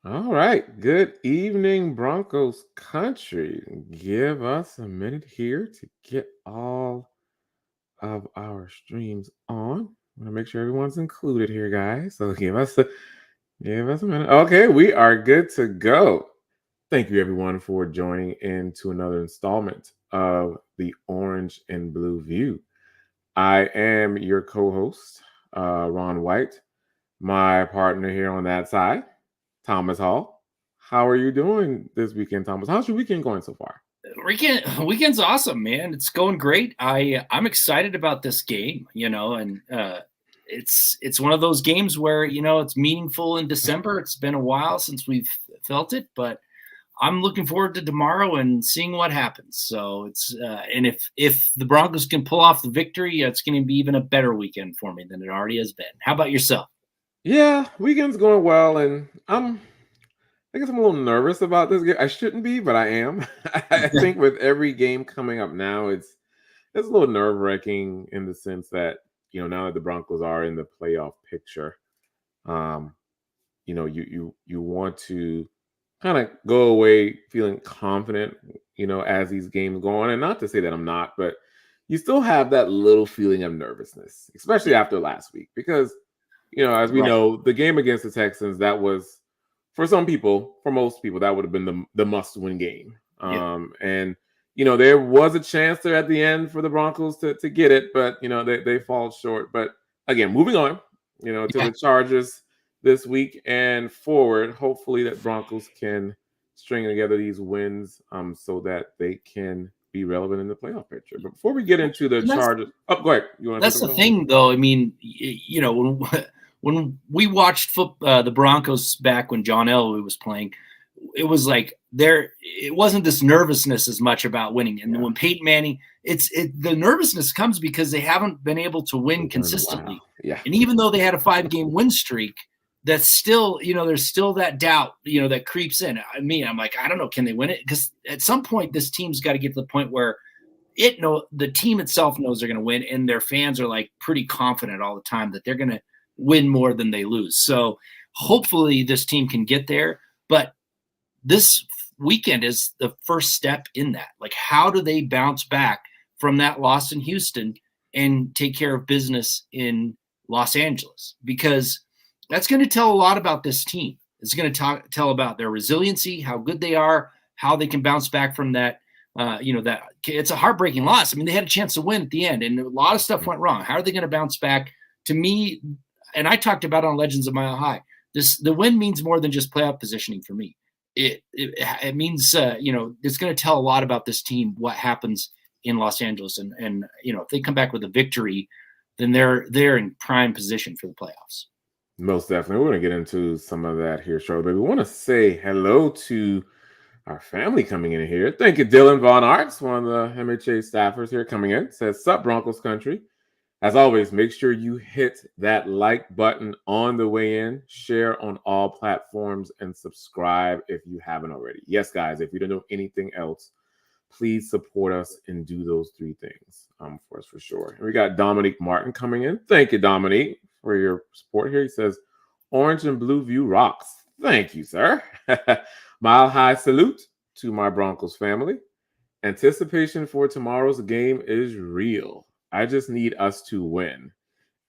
All right. Good evening, Broncos country. Give us a minute here to get all of our streams on. I want to make sure everyone's included here, guys. So give us a minute. Okay, we are good to go. Thank you, everyone, for joining in to another installment of the Orange and Blue View. I am your co-host, Ron White. My partner here on that side, Thomas Hall. How are you doing this weekend, Thomas? How's your weekend going so far? Weekend's awesome, man. It's going great. I'm excited about this game, and it's one of those games where it's meaningful in December. It's been a while since we've felt it, but I'm looking forward to tomorrow and seeing what happens. So it's and if the Broncos can pull off the victory, it's going to be even a better weekend for me than it already has been. How about yourself? Yeah, weekend's going well, and I guess I'm a little nervous about this game. I shouldn't be, but I am. I think with every game coming up now, it's a little nerve wracking in the sense that now that the Broncos are in the playoff picture, um, you want to kind of go away feeling confident, as these games go on. And not to say that I'm not, but you still have that little feeling of nervousness, especially after last week, because as we Right. know, the game against the Texans, that was for some people, for most people, that would have been the must-win game. Yeah. And there was a chance there at the end for the Broncos to get it, but they fall short. But again, moving on, to Yeah. the Chargers this week and forward. Hopefully that Broncos can string together these wins so that they can be relevant in the playoff picture. But before we get into the And that's Chargers, oh, go ahead. You want to say That's the something? thing, though. I mean, when we watched the Broncos back when John Elway was playing, it was like it wasn't this nervousness as much about winning. And Yeah. when Peyton Manning, the nervousness comes because they haven't been able to win Wow. consistently. Yeah. And even though they had a 5-game win streak, that's still, there's still that doubt, that creeps in. I'm like, I don't know, can they win it? Because at some point, this team's got to get to the point where the team itself knows they're going to win, and their fans are like pretty confident all the time that they're going to win more than they lose. So hopefully this team can get there, but this weekend is the first step in that. Like, how do they bounce back from that loss in Houston and take care of business in Los Angeles? Because that's going to tell a lot about this team. It's going to tell about their resiliency, how good they are, how they can bounce back from that. That it's a heartbreaking loss. I mean, they had a chance to win at the end, and a lot of stuff went wrong. How are they going to bounce back? To me, and I talked about on Legends of Mile High, the win means more than just playoff positioning for me. It means it's going to tell a lot about this team, what happens in Los Angeles, and if they come back with a victory, then they're in prime position for the playoffs. Most definitely. We're going to get into some of that here shortly. But we want to say hello to our family coming in here. Thank you, Dylan Von Arts, one of the MHA staffers here coming in. Says, Sup, Broncos country. As always, make sure you hit that like button on the way in, share on all platforms, and subscribe if you haven't already. Yes, guys, if you don't know anything else, please support us and do those three things for us for sure. And we got Dominique Martin coming in. Thank you, Dominique, for your support here. He says, Orange and Blue View rocks. Thank you, sir. Mile high salute to my Broncos family. Anticipation for tomorrow's game is real. I just need us to win.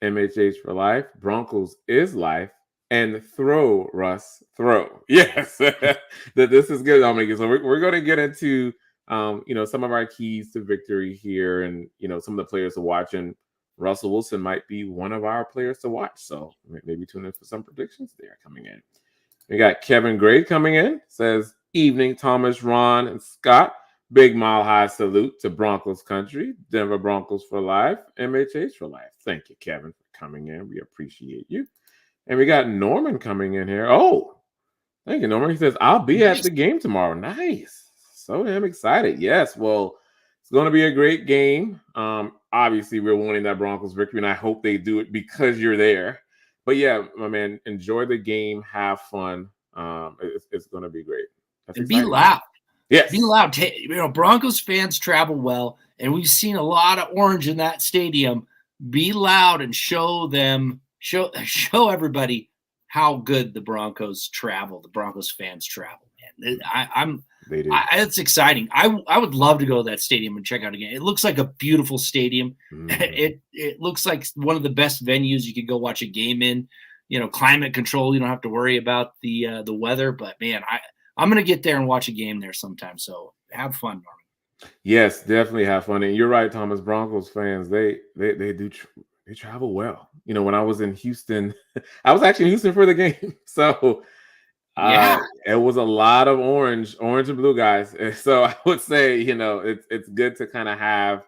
MHH for life. Broncos is life. And throw, Russ, throw. Yes, this is good, Dominic. So we're going to get into some of our keys to victory here, and some of the players to watch. And Russell Wilson might be one of our players to watch. So maybe tune in for some predictions there coming in. We got Kevin Gray coming in. Says, evening, Thomas, Ron, and Scott. Big mile high salute to Broncos country. Denver Broncos for life. MHH for life. Thank you, Kevin, for coming in. We appreciate you. And we got Norman coming in here. Oh, thank you, Norman. He says, I'll be at the game tomorrow. Nice. So damn excited. Yes. Well, it's going to be a great game. Obviously, we're wanting that Broncos victory, and I hope they do it because you're there. But yeah, my man, enjoy the game. Have fun. It's going to be great. That's And be exciting. loud. Yes. Be loud. Broncos fans travel well, and we've seen a lot of orange in that stadium. Be loud and show everybody how good the Broncos fans travel, man. They do. It's exciting. I would love to go to that stadium and check out a game. It looks like a beautiful stadium. Mm-hmm. It looks like one of the best venues you could go watch a game in. Climate control. You don't have to worry about the weather. But man, I'm gonna get there and watch a game there sometime. So have fun, Norman. Yes, definitely have fun. And you're right, Thomas. Broncos fans, they do they travel well. When I was in Houston, I was actually in Houston for the game, so Yeah. it was a lot of orange and blue guys. And so I would say, it's good to kind of have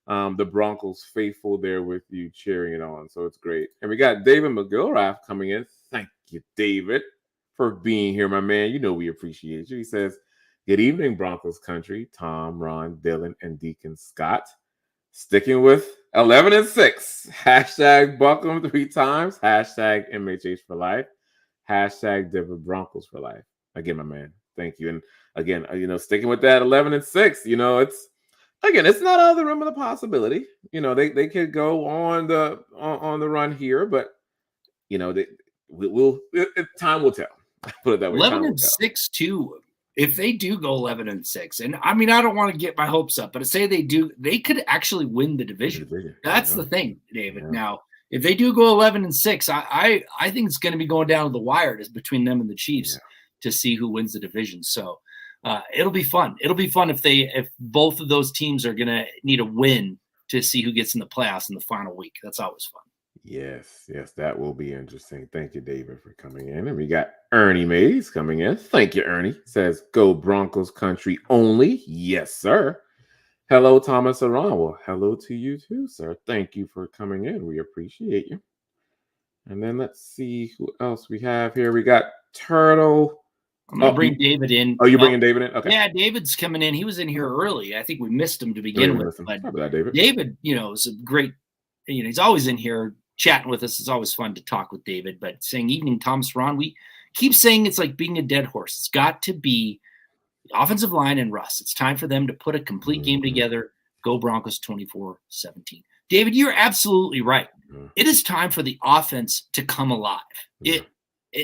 the Broncos faithful there with you cheering it on. So it's great. And we got David McGillrath coming in. Thank you, David, for being here, my man. We appreciate you. He says, "Good evening, Broncos country. Tom, Ron, Dylan, and Deacon Scott. Sticking with 11-6. Hashtag Buckham 3 times. Hashtag MHH for life. Hashtag Denver Broncos for life." Again, my man, thank you. And again, sticking with that 11-6, it's not out of the realm of the possibility. They could go on the run here, but time will tell. Put it that way. 11-6 too. If they do go 11-6, and I mean, I don't want to get my hopes up, but say they do, they could actually win the division. That's the thing, David. Yeah. Now, if they do go 11-6, I think it's going to be going down to the wire between them and the Chiefs to see who wins the division. So it'll be fun. It'll be fun if both of those teams are going to need a win to see who gets in the playoffs in the final week. That's always fun. Yes, that will be interesting. Thank you, David, for coming in. And we got Ernie Mays coming in. Thank you, Ernie. Says, "Go Broncos country only." Yes, sir. Hello, Thomas Aron. Well, hello to you too, sir. Thank you for coming in. We appreciate you. And then let's see who else we have here. We got Turtle. I'm going to bring David in. Oh, you're bringing David in? Okay. Yeah, David's coming in. He was in here early. I think we missed him to begin with. But sorry about that, David. David, is a great, he's always in here chatting with us. It's always fun to talk with David. But saying, "Evening, Thomas Ron," we keep saying it's like being a dead horse. It's got to be the offensive line and Russ. It's time for them to put a complete game together. Go Broncos 24-17. David, you're absolutely right. It is time for the offense to come alive.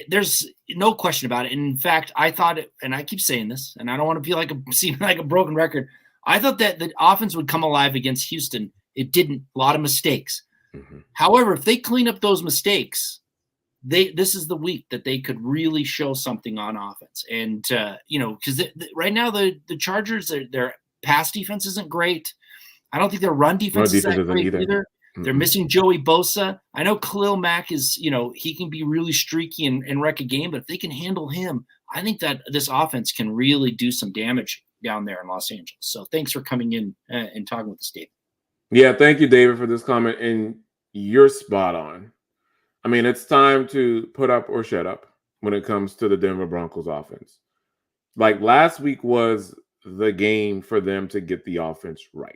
There's no question about it. And in fact, I thought it, and I keep saying this, and I don't want to seem like a broken record. I thought that the offense would come alive against Houston. It didn't. A lot of mistakes. However, if they clean up those mistakes, this is the week that they could really show something on offense. And because right now the Chargers, their pass defense isn't great. I don't think their run defense is that great either. They're missing Joey Bosa. I know Khalil Mack is, he can be really streaky and wreck a game, but if they can handle him, I think that this offense can really do some damage down there in Los Angeles. So thanks for coming in and talking with us, David. Yeah, thank you, David, for this comment. And you're spot on. I mean, it's time to put up or shut up when it comes to the Denver Broncos offense. Like last week was the game for them to get the offense right.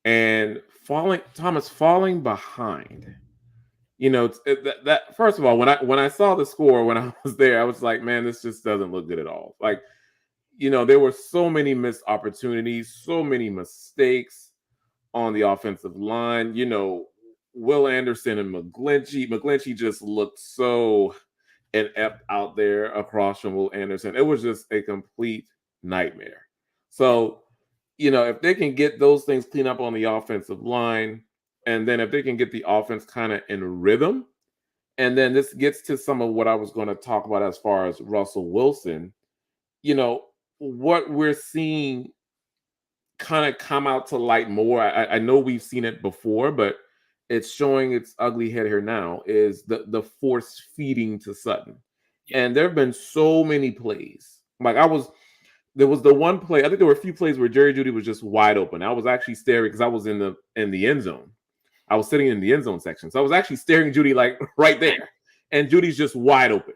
And falling behind, that first of all, when I saw the score, when I was there, I was like, man, this just doesn't look good at all. Like, there were so many missed opportunities, so many mistakes on the offensive line. Will Anderson and McGlinchey just looked so inept out there across from Will Anderson. It was just a complete nightmare. So, if they can get those things cleaned up on the offensive line, and then if they can get the offense kind of in rhythm, and then this gets to some of what I was going to talk about as far as Russell Wilson, what we're seeing kind of come out to light more. I know we've seen it before, but it's showing its ugly head here now, is the force feeding to Sutton. And there have been so many plays. Like there was the one play, I think there were a few plays where Jerry Jeudy was just wide open. I was actually staring because I was in the end zone. I was sitting in the end zone section. So I was actually staring Jeudy like right there. And Judy's just wide open.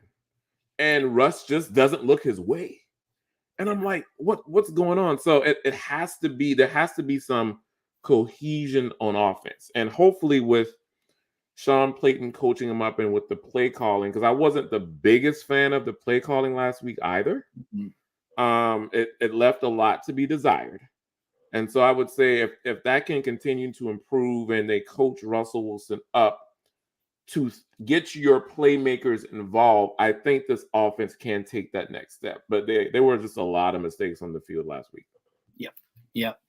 And Russ just doesn't look his way. And I'm like, what's going on? So there has to be some cohesion on offense. And hopefully with Sean Playton coaching him up and with the play calling, because I wasn't the biggest fan of the play calling last week either. It left a lot to be desired. And so I would say if that can continue to improve and they coach Russell Wilson up to get your playmakers involved, I think this offense can take that next step. But there were just a lot of mistakes on the field last week. Yep. Yep.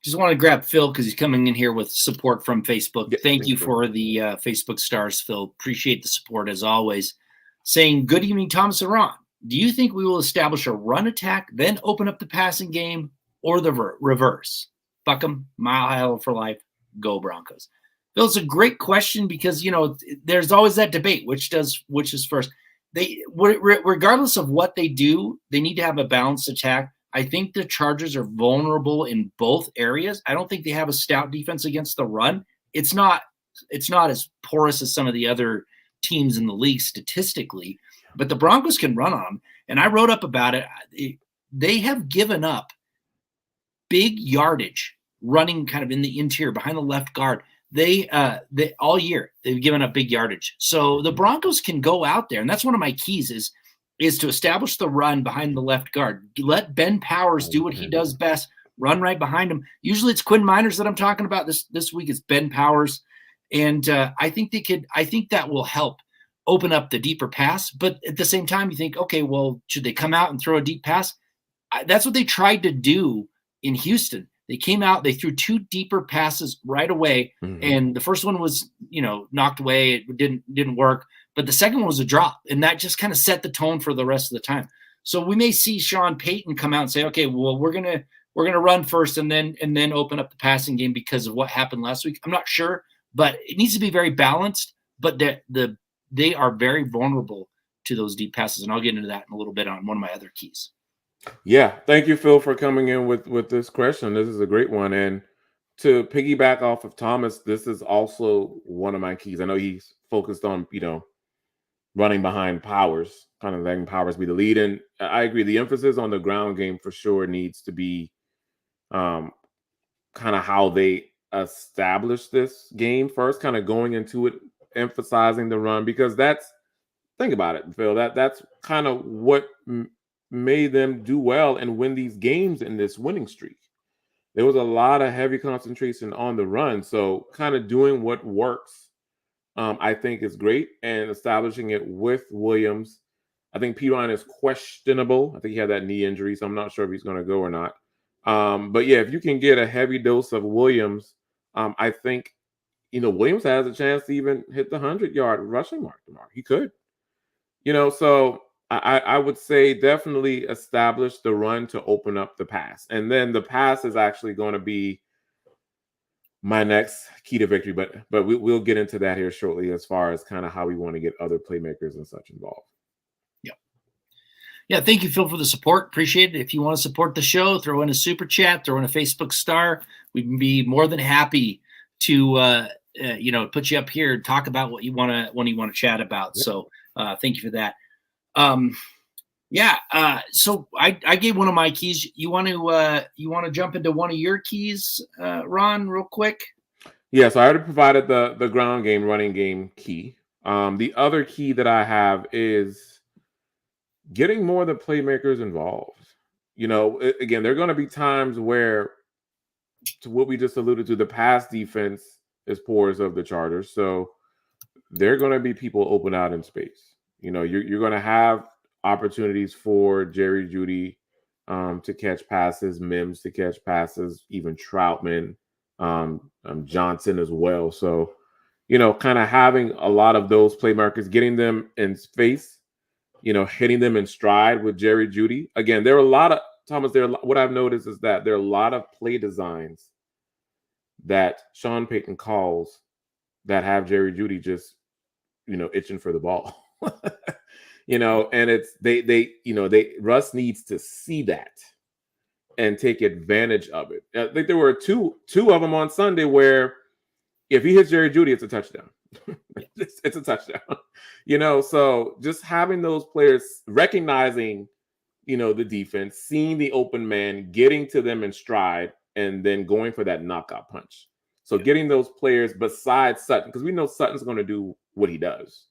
Just want to grab Phil because he's coming in here with support from Facebook. Yeah, Thank you for the Facebook stars, Phil. Appreciate the support as always. Saying, good evening, Thomas and Ron. Do you think we will establish a run attack, then open up the passing game, or the reverse? Fuck 'em, mile high for life, go Broncos. Phil, it's a great question because, there's always that debate, which is first. Regardless of what they do, they need to have a balanced attack. I think the Chargers are vulnerable in both areas. I don't think they have a stout defense against the run. It's not as porous as some of the other teams in the league statistically, but the Broncos can run on them. And I wrote up about it. They have given up big yardage running kind of in the interior behind the left guard. They all year they've given up big yardage. So the Broncos can go out there, and that's one of my keys is to establish the run behind the left guard. Let Ben Powers do what he does best, run right behind him. Usually it's Quinn Miners that I'm talking about. This week it's Ben Powers. And I think that will help open up the deeper pass. But at the same time, you think, okay, well, should they come out and throw a deep pass? That's what they tried to do in Houston. They came out, they threw 2 deeper passes right away. Mm-hmm. And the first one was, knocked away. It didn't work. But the second one was a drop. And that just kind of set the tone for the rest of the time. So we may see Sean Payton come out and say, okay, well, we're gonna run first and then open up the passing game because of what happened last week. I'm not sure, but it needs to be very balanced. But they are very vulnerable to those deep passes. And I'll get into that in a little bit on one of my other keys. Yeah. Thank you, Phil, for coming in with this question. This is a great one. And to piggyback off of Thomas, this is also one of my keys. I know he's focused on, running behind Powers, kind of letting Powers be the lead. And I agree. The emphasis on the ground game for sure needs to be kind of how they establish this game first, kind of going into it, emphasizing the run, because think about it, Phil, that's kind of what made them do well and win these games in this winning streak. There was a lot of heavy concentration on the run. So kind of doing what works, I think is great, and establishing it with Williams. I think Perine is questionable. I think he had that knee injury, so I'm not sure if he's going to go or not. But yeah, if you can get a heavy dose of Williams, I think, Williams has a chance to even hit the 100-yard rushing mark tomorrow. He could, so I would say definitely establish the run to open up the pass. And then the pass is actually going to be my next key to victory, but we'll get into that here shortly as far as kind of how we want to get other playmakers and such involved. Yeah, thank you, Phil, for the support. Appreciate it. If you want to support the show, throw in a super chat, throw in a Facebook star. We'd be more than happy to put you up here and talk about what you want to chat about. Yep. So thank you for that. So I gave one of my keys. You want to jump into one of your keys, Ron, real quick? Yeah, so I already provided the ground game, running game key. The other key that I have is getting more of the playmakers involved. Again, there are going to be times where, to what we just alluded to, the pass defense is poor of the Chargers. So there are going to be people open out in space. You're going to have opportunities for Jerry Jeudy to catch passes, Mims to catch passes, even Troutman, Johnson as well. So, kind of having a lot of those playmakers, getting them in space, hitting them in stride with Jerry Jeudy. Again, there are a lot of, Thomas, what I've noticed is that there are a lot of play designs that Sean Payton calls that have Jerry Jeudy just, itching for the ball. And it's Russ needs to see that and take advantage of it. I think there were two of them on Sunday where if he hits Jerry Jeudy, it's a touchdown. It's a touchdown. So just having those players recognizing, the defense, seeing the open man, getting to them in stride, and then going for that knockout punch. So getting those players besides Sutton, because we know Sutton's going to do what he does.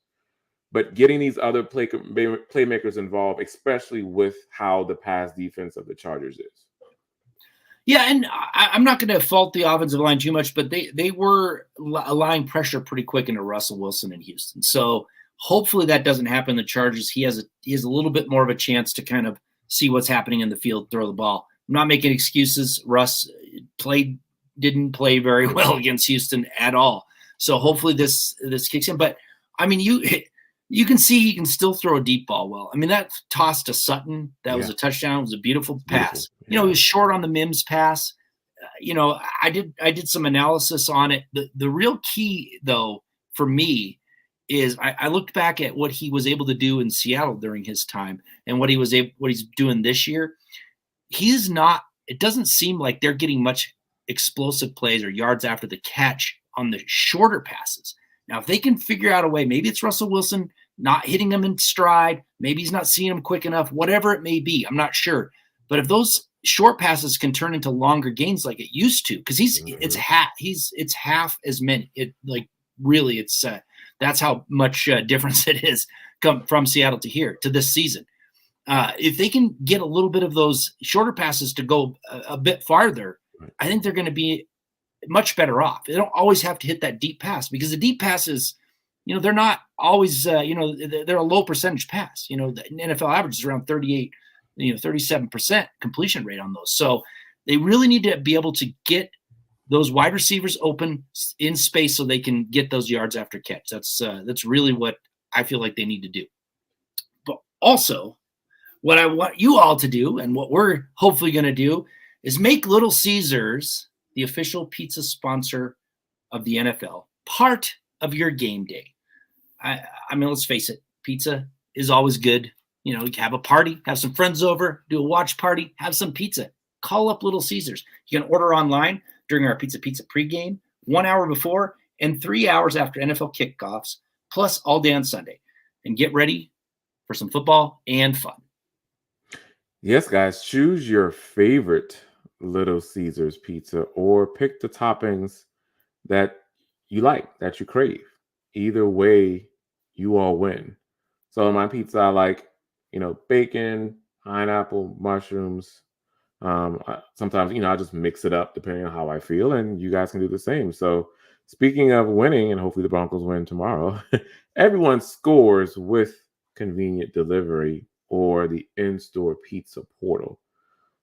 But getting these other playmakers involved, especially with how the pass defense of the Chargers is. Yeah, and I'm not going to fault the offensive line too much, but they were allowing pressure pretty quick into Russell Wilson in Houston. So hopefully that doesn't happen in the Chargers. He has a little bit more of a chance to kind of see what's happening in the field, throw the ball. I'm not making excuses. Russ didn't play very well against Houston at all. So hopefully this kicks in. But I mean, you can see he can still throw a deep ball well. I mean, that toss to Sutton, that was a touchdown. It was a beautiful pass. Yeah. He was short on the Mims pass. I did some analysis on it. The real key, though, for me is I looked back at what he was able to do in Seattle during his time and what he's doing this year. It doesn't seem like they're getting much explosive plays or yards after the catch on the shorter passes. Now, if they can figure out a way, maybe it's Russell Wilson not hitting him in stride, maybe he's not seeing him quick enough, whatever it may be, I'm not sure. But if those short passes can turn into longer gains like it used to, because it's half as many. That's how much difference it is come from Seattle to here to this season. If they can get a little bit of those shorter passes to go a bit farther, I think they're going to be much better off. They don't always have to hit that deep pass because the deep passes, they're not always, they're a low percentage pass. The NFL average is around 38, 37% completion rate on those. So they really need to be able to get those wide receivers open in space so they can get those yards after catch. That's really what I feel like they need to do. But also, what I want you all to do and what we're hopefully going to do is make Little Caesars the official pizza sponsor of the NFL, part of your game day. I mean, let's face it, pizza is always good. You can have a party, have some friends over, do a watch party, have some pizza. Call up Little Caesars. You can order online during our Pizza pregame, 1 hour before and 3 hours after NFL kickoffs, plus all day on Sunday. And get ready for some football and fun. Yes, guys, choose your favorite Little Caesars pizza or pick the toppings that you like, that you crave. Either way, you all win. So in my pizza, I like, bacon, pineapple, mushrooms. Sometimes, I just mix it up depending on how I feel, and you guys can do the same. So speaking of winning, and hopefully the Broncos win tomorrow, everyone scores with convenient delivery or the in-store pizza portal.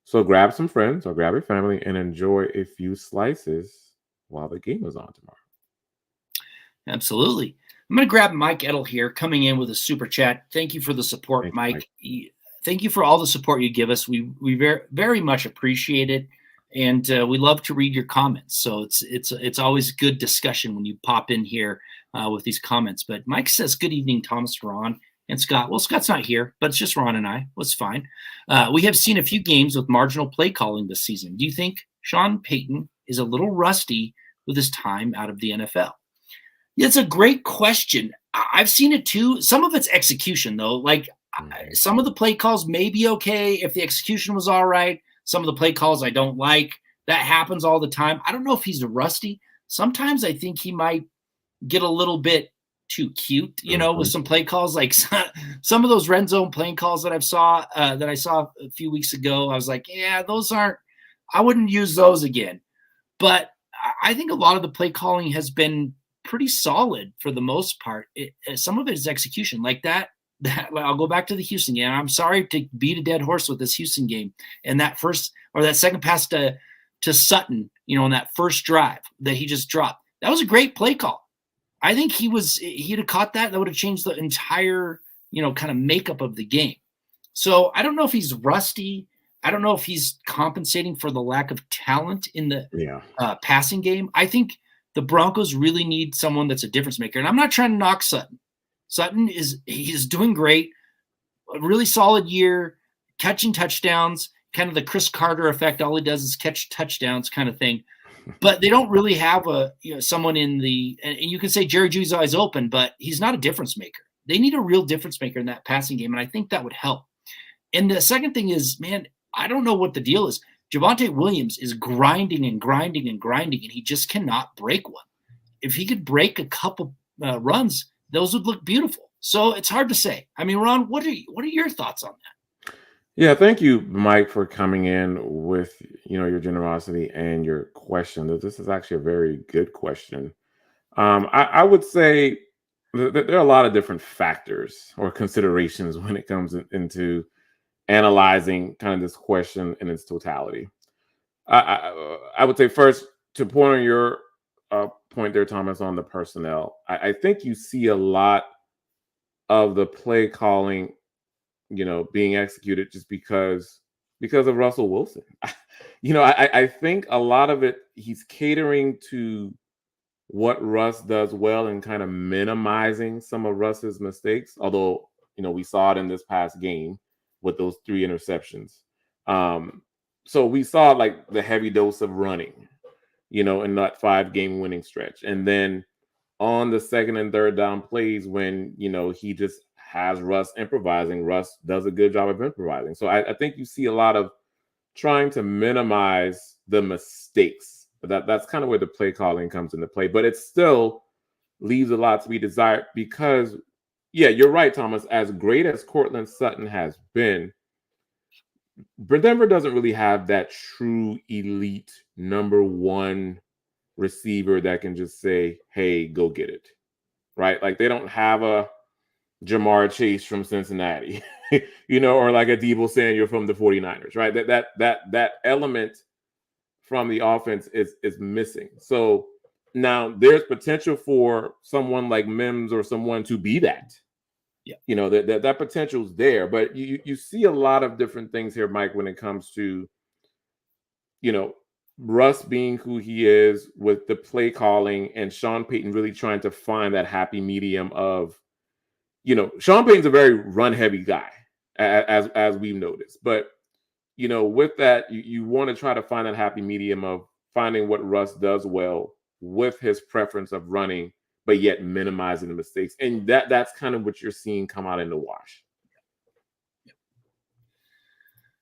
So grab some friends or grab your family and enjoy a few slices while the game is on tomorrow. Absolutely. I'm going to grab Mike Edel here coming in with a super chat. Thank you for the support, Thanks, Mike. Thank you for all the support you give us. We very, very much appreciate it. And we love to read your comments. So it's always good discussion when you pop in here with these comments. But Mike says, good evening, Thomas, Ron, and Scott. Well, Scott's not here, but it's just Ron and I. Well, it's fine. We have seen a few games with marginal play calling this season. Do you think Sean Payton is a little rusty with his time out of the NFL? It's a great question. I've seen it too. Some of it's execution, though. Like some of the play calls may be okay if the execution was all right. Some of the play calls I don't like. That happens all the time. I don't know if he's rusty. Sometimes I think he might get a little bit too cute, with some play calls. Like some of those red zone playing calls that I saw a few weeks ago. I was like, yeah, I wouldn't use those again. But I think a lot of the play calling has been pretty solid for the most part. Some of it is execution like that. I'll go back to the Houston game. I'm sorry to beat a dead horse with this Houston game. And that second pass to Sutton, on that first drive that he just dropped, that was a great play call. I think he'd have caught that. That would have changed the entire, kind of makeup of the game. So I don't know if he's rusty. I don't know if he's compensating for the lack of talent in the passing game. I think the Broncos really need someone that's a difference maker. And I'm not trying to knock Sutton. Sutton he's doing great, a really solid year, catching touchdowns, kind of the Chris Carter effect. All he does is catch touchdowns kind of thing. But they don't really have someone in the – and you can say Jerry Jeudy's eyes open, but he's not a difference maker. They need a real difference maker in that passing game, and I think that would help. And the second thing is, man, I don't know what the deal is. Javonte Williams is grinding and grinding and grinding, and he just cannot break one. If he could break a couple runs, those would look beautiful. So it's hard to say. I mean, Ron, what are your thoughts on that? Yeah, thank you, Mike, for coming in with your generosity and your question. This is actually a very good question. I would say there are a lot of different factors or considerations when it comes into analyzing kind of this question in its totality. I would say first, to point on your point there, Thomas, on the personnel. I think you see a lot of the play calling, being executed just because of Russell Wilson. I think a lot of it he's catering to what Russ does well and kind of minimizing some of Russ's mistakes. Although, we saw it in this past game with those 3 interceptions. Um, so we saw like the heavy dose of running, in that 5 game winning stretch. And then on the second and third down plays when, he just has Russ improvising, Russ does a good job of improvising. So I think you see a lot of trying to minimize the mistakes. That's kind of where the play calling comes into play, but it still leaves a lot to be desired because, yeah, you're right, Thomas. As great as Cortland Sutton has been, Denver doesn't really have that true elite number one receiver that can just say, "Hey, go get it." Right? Like they don't have a Jamar Chase from Cincinnati, or like a Debo Samuel from the 49ers, right? That element from the offense is missing. So now there's potential for someone like Mims or someone to be that. Yeah. That potential's there, but you see a lot of different things here, Mike, when it comes to Russ being who he is with the play calling and Sean Payton really trying to find that happy medium of, Sean Payton's a very run heavy guy, as we've noticed. But with that, you want to try to find that happy medium of finding what Russ does well with his preference of running, but yet minimizing the mistakes. And that's kind of what you're seeing come out in the wash.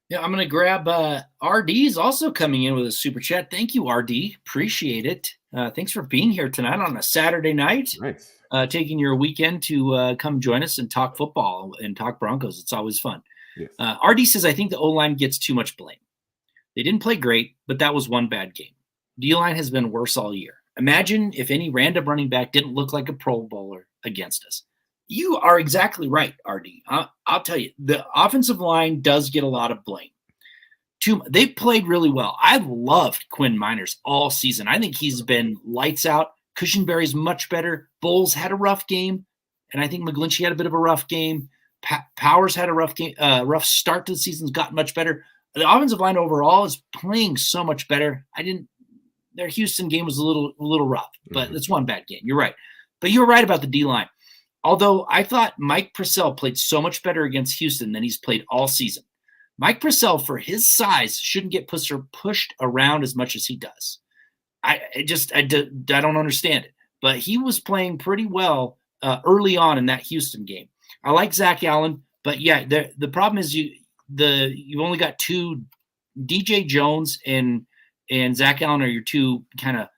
Yeah, I'm going to grab RD's also coming in with a super chat. Thank you, RD. Appreciate it. Thanks for being here tonight on a Saturday night. Nice. Taking your weekend to come join us and talk football and talk Broncos. It's always fun. Yes. RD says, I think the O-line gets too much blame. They didn't play great, but that was one bad game. D-line has been worse all year. Imagine if any random running back didn't look like a Pro Bowler against us. You are exactly right, RD. I'll tell you, the offensive line does get a lot of blame. They played really well. I've loved Quinn Miners all season. I think he's been lights out. Cushenberry's much better. Bowles had a rough game, and I think McGlinchey had a bit of a rough game. Powers had a rough game, rough start to the season's gotten much better. The offensive line overall is playing so much better. Their Houston game was a little rough, but it's one bad game. You're right. But you're right about the D-line. Although I thought Mike Purcell played so much better against Houston than he's played all season. Mike Purcell, for his size, shouldn't get pushed around as much as he does. I don't understand it. But he was playing pretty well early on in that Houston game. I like Zach Allen, but yeah, the problem is you only got two. DJ Jones and Zach Allen are your two kind of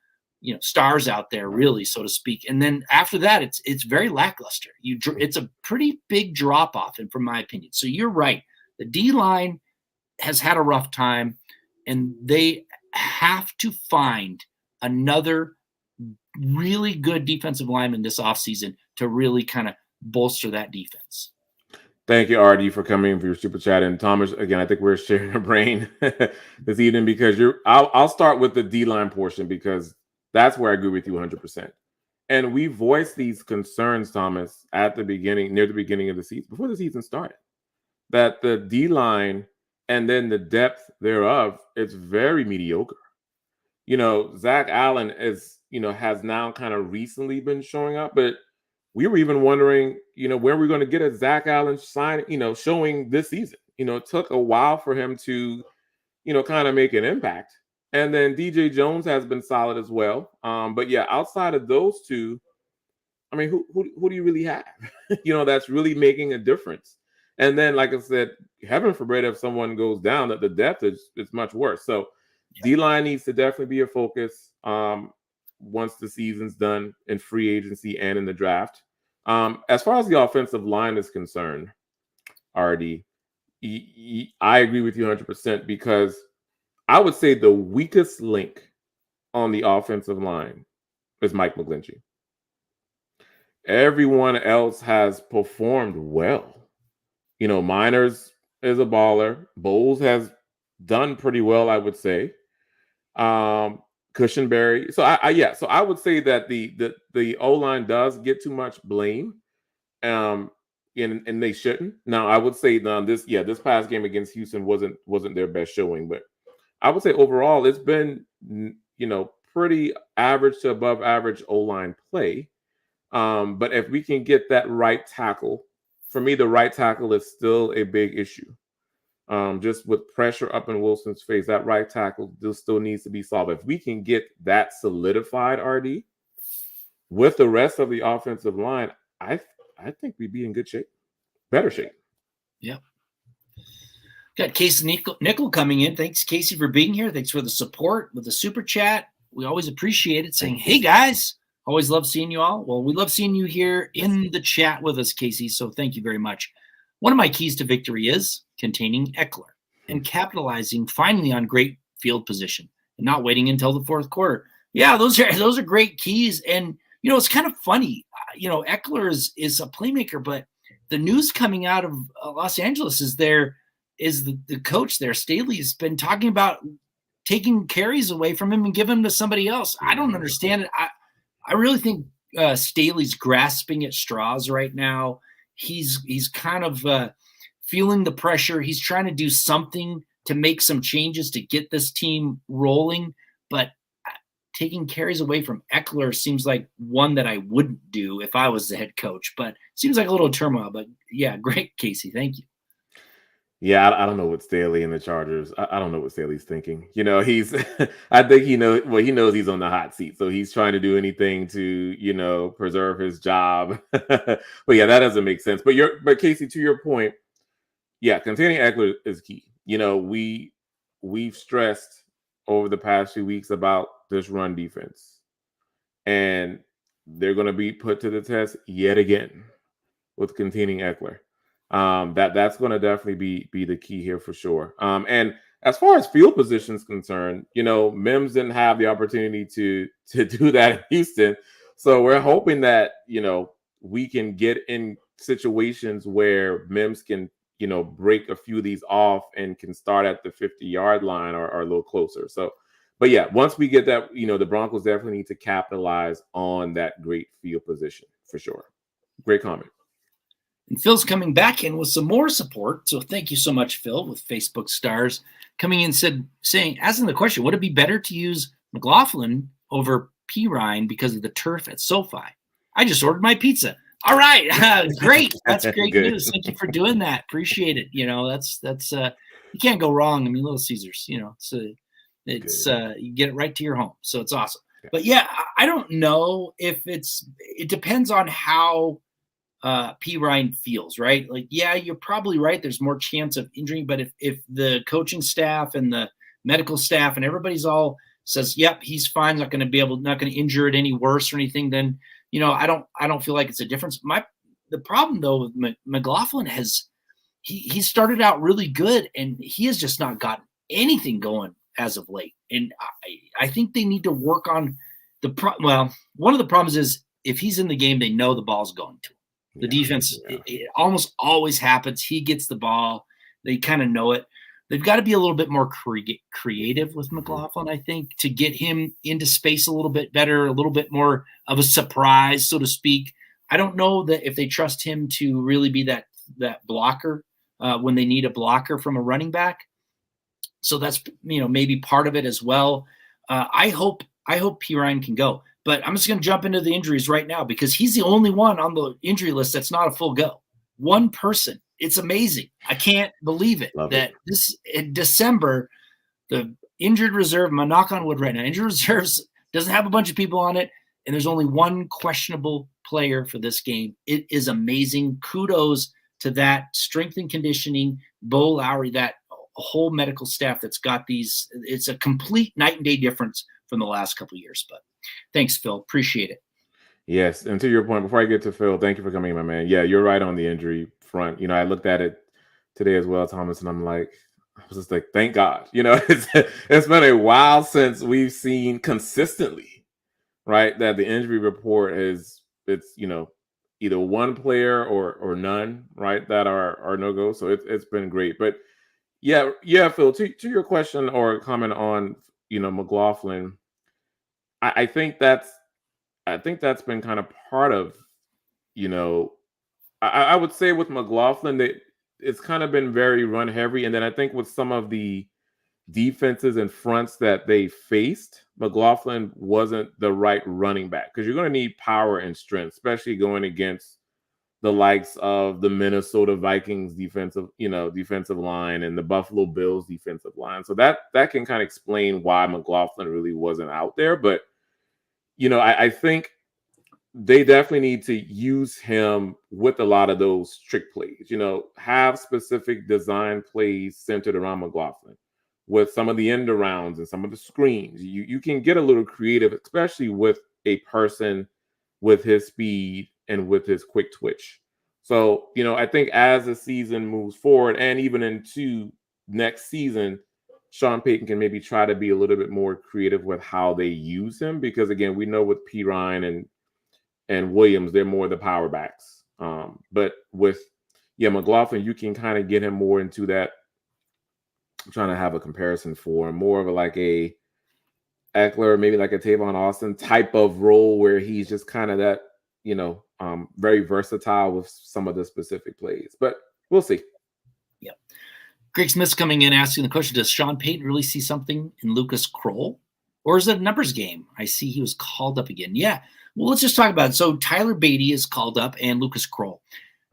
stars out there, really, so to speak. And then after that, it's very lackluster. It's a pretty big drop off, and from my opinion. So you're right. The D line has had a rough time, and they have to find another really good defensive lineman this offseason to really kind of bolster that defense. Thank you, RD, for coming in for your super chat. And Thomas, again, I think we're sharing a brain this evening because I'll start with the D-line portion because that's where I agree with you 100%. And we voiced these concerns, Thomas, near the beginning of the season, before the season started, that the D-line and then the depth thereof is very mediocre. Zach Allen has now kind of recently been showing up, but we were even wondering, where we're going to get a Zach Allen sign, showing this season. It took a while for him to, kind of make an impact. And then DJ Jones has been solid as well. But yeah, outside of those two, I mean, who do you really have? That's really making a difference. And then, like I said, heaven forbid if someone goes down, that the depth is much worse. So D-line needs to definitely be a focus once the season's done in free agency and in the draft. As far as the offensive line is concerned, RD, I agree with you 100% because I would say the weakest link on the offensive line is Mike McGlinchey. Everyone else has performed well. Miners is a baller. Bowles has done pretty well, I would say. Um, Cushionberry. So I would say that the O line does get too much blame. Um, and they shouldn't. Now, I would say this past game against Houston wasn't their best showing, but I would say overall it's been pretty average to above average O line play. But if we can get that right tackle, for me, the right tackle is still a big issue. Just with pressure up in Wilson's face, that right tackle still needs to be solved. If we can get that solidified, RD, with the rest of the offensive line, I think we'd be in good shape, better shape. Yeah. Got Casey Nickel coming in. Thanks, Casey, for being here. Thanks for the support with the super chat. We always appreciate it. Saying, hey, guys, always love seeing you all. Well, we love seeing you here in the chat with us, Casey, so thank you very much. One of my keys to victory is containing Eckler and capitalizing finally on great field position and not waiting until the fourth quarter. Yeah, those are great keys. And, it's kind of funny. Eckler is a playmaker, but the news coming out of Los Angeles is the coach there, Staley, has been talking about taking carries away from him and giving them to somebody else. I don't understand it. I really think Staley's grasping at straws right now. He's kind of feeling the pressure. He's trying to do something to make some changes to get this team rolling, but taking carries away from Eckler seems like one that I wouldn't do if I was the head coach, but seems like a little turmoil. But yeah, great, Casey. Thank you. Yeah, I don't know what Staley and the Chargers. I don't know what Staley's thinking. He's. I think he knows he's on the hot seat, so he's trying to do anything to preserve his job. But yeah, that doesn't make sense. But Casey, to your point, yeah, containing Eckler is key. We've stressed over the past few weeks about this run defense, and they're going to be put to the test yet again with containing Eckler. That's going to definitely be the key here for sure. And as far as field position is concerned, Mims didn't have the opportunity to do that in Houston, so we're hoping that we can get in situations where Mims can break a few of these off and can start at the 50-yard line or a little closer. So, but yeah, once we get that, the Broncos definitely need to capitalize on that great field position for sure. Great comment. And Phil's coming back in with some more support. So thank you so much, Phil, with Facebook stars coming in saying, asking the question, would it be better to use McLaughlin over P. Ryan because of the turf at SoFi? I just ordered my pizza. All right. Great. That's great news. Thank you for doing that. Appreciate it. That's you can't go wrong. I mean, Little Caesars, it's you get it right to your home. So it's awesome. Yeah. But yeah, I don't know if it depends on how P. Ryan feels, right? Like, yeah, you're probably right. There's more chance of injury, but if the coaching staff and the medical staff and everybody's all says, yep, he's fine, not going to injure it any worse or anything, then I don't feel like it's a difference. The problem though with McLaughlin he started out really good and he has just not gotten anything going as of late. And I think they need to work on one of the problems is if he's in the game, they know the ball's going to him. The defense, it almost always happens. He gets the ball. They kind of know it. They've got to be a little bit more creative with McLaughlin, I think, to get him into space a little bit better, a little bit more of a surprise, so to speak. I don't know that if they trust him to really be that blocker when they need a blocker from a running back. So that's maybe part of it as well. I hope P. Ryan can go. But I'm just going to jump into the injuries right now because he's the only one on the injury list that's not a full go. One person. It's amazing. I can't believe it. This in December, the injured reserve, I'm knock on wood right now, injured reserves doesn't have a bunch of people on it, and there's only one questionable player for this game. It is amazing. Kudos to that strength and conditioning, Bo Lowry, that whole medical staff that's got these. It's a complete night and day difference from the last couple of years, but thanks, Phil. Appreciate it. Yes. And to your point, before I get to Phil, thank you for coming in, my man. Yeah, you're right on the injury front. I looked at it today as well, Thomas, and I'm like, I was just like, thank God. It's been a while since we've seen consistently, right, that the injury report is it's either one player or none, right, that are no go. So it's been great. But yeah, Phil, to your question or comment on McLaughlin, I, I think that's I think that's been kind of part of you know I would say with McLaughlin that it's kind of been very run heavy, and then I think with some of the defenses and fronts that they faced, McLaughlin wasn't the right running back because you're going to need power and strength, especially going against the likes of the Minnesota Vikings defensive line and the Buffalo Bills defensive line. So that can kind of explain why McLaughlin really wasn't out there. But I think they definitely need to use him with a lot of those trick plays. Have specific design plays centered around McLaughlin with some of the end arounds and some of the screens. You can get a little creative, especially with a person with his speed and with his quick twitch. So, I think as the season moves forward and even into next season, Sean Payton can maybe try to be a little bit more creative with how they use him because again, we know with P. Ryan and Williams, they're more the power backs. But with McLaughlin, you can kind of get him more into that. I'm trying to have a comparison for him, more of like a Eckler, maybe like a Tavon Austin type of role where he's just kind of that, very versatile with some of the specific plays. But we'll see. Yeah. Greg Smith's coming in asking the question, does Sean Payton really see something in Lucas Kroll? Or is it a numbers game? I see he was called up again. Yeah. Well, let's just talk about it. So Tyler Beatty is called up and Lucas Kroll.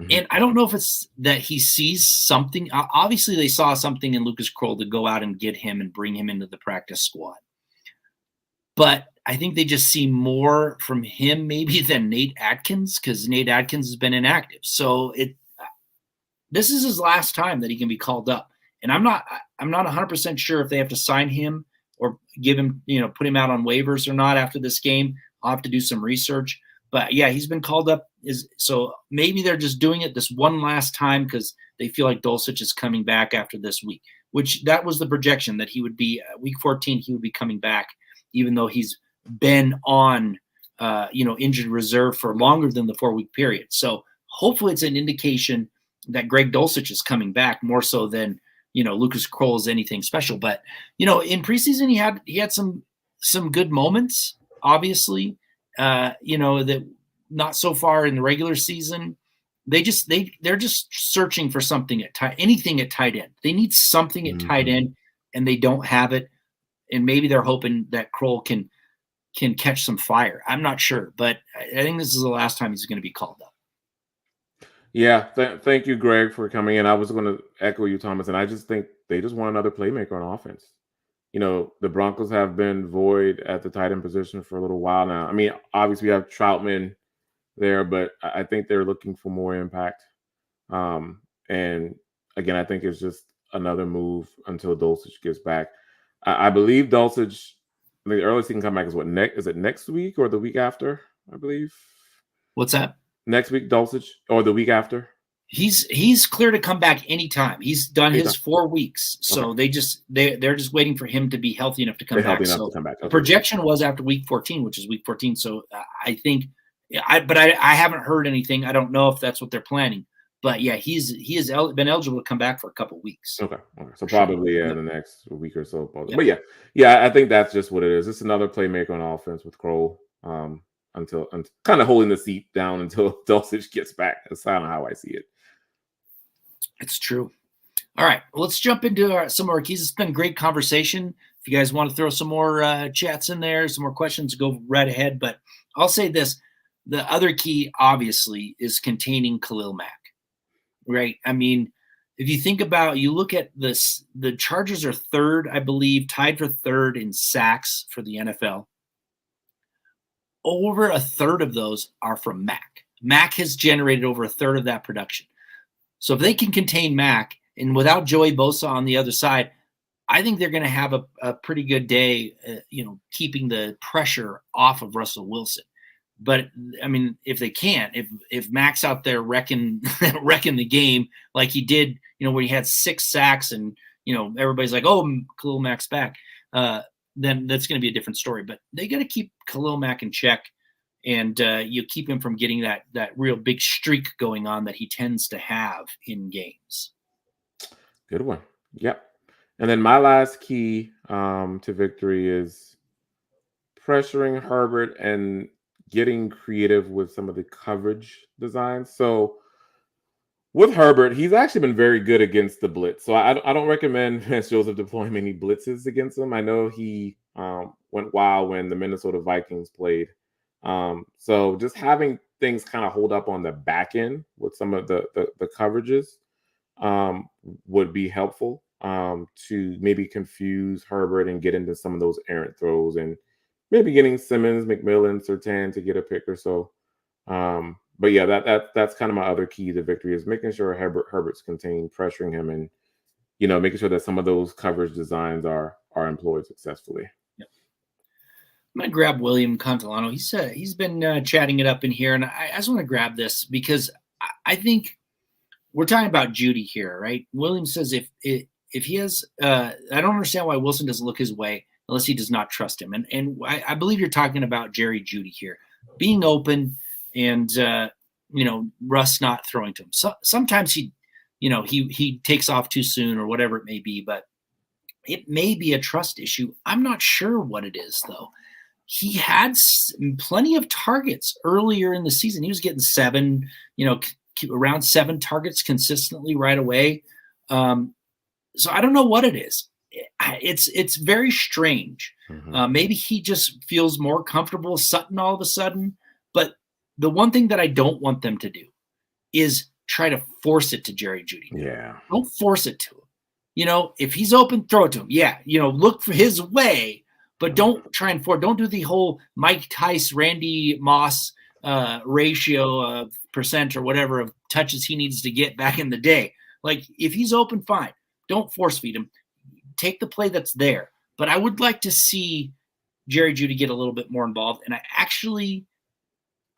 Mm-hmm. And I don't know if it's that he sees something. Obviously, they saw something in Lucas Kroll to go out and get him and bring him into the practice squad. But I think they just see more from him maybe than Nate Atkins because Nate Atkins has been inactive. So this is his last time that he can be called up. And I'm not 100% sure if they have to sign him or give him, put him out on waivers or not after this game. I'll have to do some research. But yeah, he's been called up. So maybe they're just doing it this one last time because they feel like Dulcich is coming back after this week, which that was the projection that he would be week 14. He would be coming back, even though he's been on, injured reserve for longer than the 4-week period. So hopefully it's an indication that Greg Dulcich is coming back more so than, Lucas Kroll is anything special. But, in preseason, he had some good moments, obviously, that not so far in the regular season. They're just searching for something anything at tight end. They need something at tight end and they don't have it. And maybe they're hoping that Kroll can catch some fire. I'm not sure, but I think this is the last time he's going to be called up. Yeah, thank you, Greg, for coming in. I was going to echo you, Thomas, and I just think they just want another playmaker on offense. The Broncos have been void at the tight end position for a little while now. I mean, obviously we have Troutman there, but I think they're looking for more impact. And again, I think it's just another move until Dulcich gets back. I believe Dulcich, the earliest he can come back is is it next week or the week after? I believe. What's that? Next week, Dulcich, or the week after? He's clear to come back anytime. He's done his 4 weeks, so okay. They're just waiting for him to be healthy enough to come back. Okay. The projection was after week 14, which is week 14. So I think, I haven't heard anything. I don't know if that's what they're planning. But yeah, he has been eligible to come back for a couple of weeks. Okay. So probably the next week or so. Yeah. But yeah, I think that's just what it is. It's another playmaker on offense with Kroll. Until kind of holding the seat down until Dulcich gets back. That's kind of how I see it. It's true. All right, well, let's jump into some of our keys. It's been a great conversation. If you guys want to throw some more chats in there, some more questions, go right ahead. But I'll say this. The other key, obviously, is containing Khalil Mack, right? I mean, if you think about, you look at this, the Chargers are third, I believe, tied for third in sacks for the NFL. Over a third of those are from Mack. Mack has generated over a third of that production. So if they can contain Mack, and without Joey Bosa on the other side, I think they're going to have a pretty good day, keeping the pressure off of Russell Wilson. But I mean, if they can't, if Max out there wrecking wrecking the game like he did, where he had 6 sacks and everybody's like, oh, Khalil Mack's back, then that's going to be a different story. But they got to keep Khalil Mack in check, and you keep him from getting that real big streak going on that he tends to have in games. Good one. Yep. And then my last key to victory is pressuring Herbert and getting creative with some of the coverage designs. So with Herbert, he's actually been very good against the blitz. So I don't recommend Vance Joseph deploying many blitzes against him. I know he went wild when the Minnesota Vikings played. So just having things kind of hold up on the back end with some of the coverages would be helpful to maybe confuse Herbert and get into some of those errant throws, and maybe getting Simmons, McMillan, Surtain to get a pick or so. But yeah, that's kind of my other key to victory, is making sure Herbert's contained, pressuring him, and making sure that some of those coverage designs are employed successfully. Yep. I'm gonna grab William Contalano. He's been chatting it up in here, and I just want to grab this because I think we're talking about Judy here, right? William says if he has, I don't understand why Wilson doesn't look his way unless he does not trust him, and I believe you're talking about Jerry Judy here, being open. And Russ not throwing to him. So sometimes he takes off too soon or whatever it may be, but it may be a trust issue. I'm not sure what it is though. He had plenty of targets earlier in the season. He was getting 7, around 7 targets consistently right away. So I don't know what it is. It's very strange. Mm-hmm. Maybe he just feels more comfortable with Sutton all of a sudden, but the one thing that I don't want them to do is try to force it to Jerry Judy. Yeah. Don't force it to him. If he's open, throw it to him. Yeah. Look for his way, but don't try and force. Don't do the whole Mike Tice, Randy Moss ratio of percent or whatever of touches he needs to get back in the day. Like if he's open, fine. Don't force feed him. Take the play that's there. But I would like to see Jerry Judy get a little bit more involved. And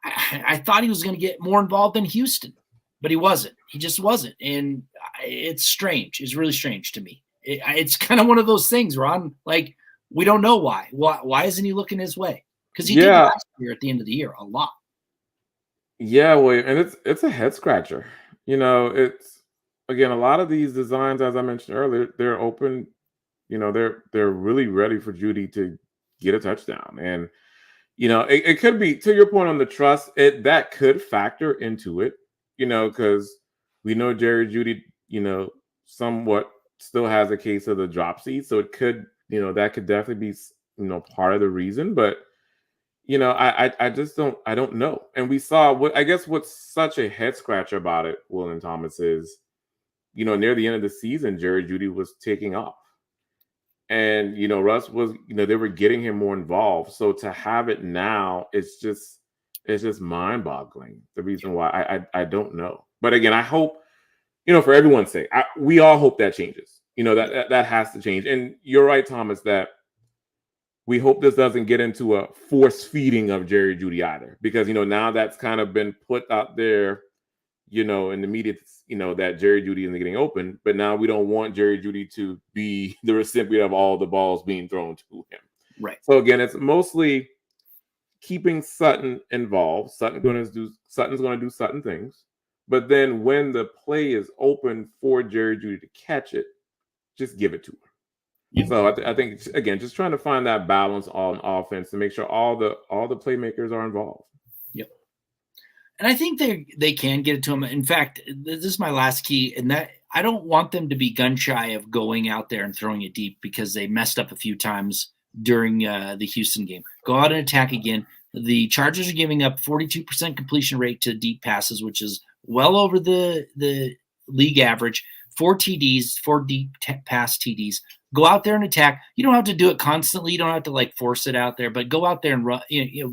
I thought he was going to get more involved than Houston, but he wasn't. He just wasn't. And it's strange. It's really strange to me. It's kind of one of those things, Ron, like we don't know why. Why isn't he looking his way? Because he did last year at the end of the year a lot. Yeah, well, and it's a head scratcher. It's, again, a lot of these designs, as I mentioned earlier, they're open. They're really ready for Judy to get a touchdown. And it could be, to your point on the trust, that could factor into it, because we know Jerry Judy, somewhat still has a case of the dropsy. So it could, that could definitely be, part of the reason. But, I just I don't know. And we saw what's such a head scratcher about it, William Thomas, is, near the end of the season, Jerry Judy was taking off. And Russ was, they were getting him more involved. So to have it now, it's just mind-boggling. The reason why I don't know. But again, I hope, for everyone's sake, we all hope that changes. That has to change. And you're right, Thomas, that we hope this doesn't get into a force feeding of Jerry Judy either, because now that's kind of been put out there, in the media, that Jerry Judy isn't getting open, but now we don't want Jerry Judy to be the recipient of all the balls being thrown to him. Right. So again, it's mostly keeping Sutton involved. Sutton's going to do Sutton things, but then when the play is open for Jerry Judy to catch it, just give it to him. Yeah. So I think again, just trying to find that balance on offense to make sure all the playmakers are involved. And I think they can get it to him. In fact, this is my last key, and that I don't want them to be gun shy of going out there and throwing it deep because they messed up a few times during the Houston game. Go out and attack again. The Chargers are giving up 42% completion rate to deep passes, which is well over the league average. 4 TDs, 4 deep pass TDs. Go out there and attack. You don't have to do it constantly. You don't have to force it out there, but go out there and run.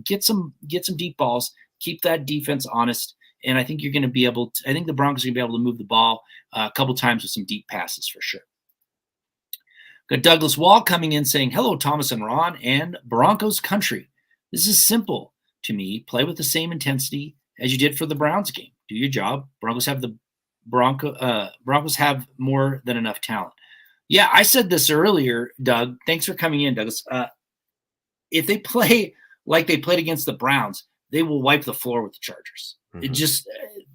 Get some deep balls. Keep that defense honest, and I think you're going to be able to. I think the Broncos are going to be able to move the ball a couple times with some deep passes for sure. Got Douglas Wall coming in saying, "Hello, Thomas and Ron and Broncos country. This is simple. to me, play with the same intensity as you did for the Browns game. Do your job. Broncos have more than enough talent. Yeah, I said this earlier, Doug. Thanks for coming in, Douglas. If they play like they played against the Browns, they will wipe the floor with the Chargers. It just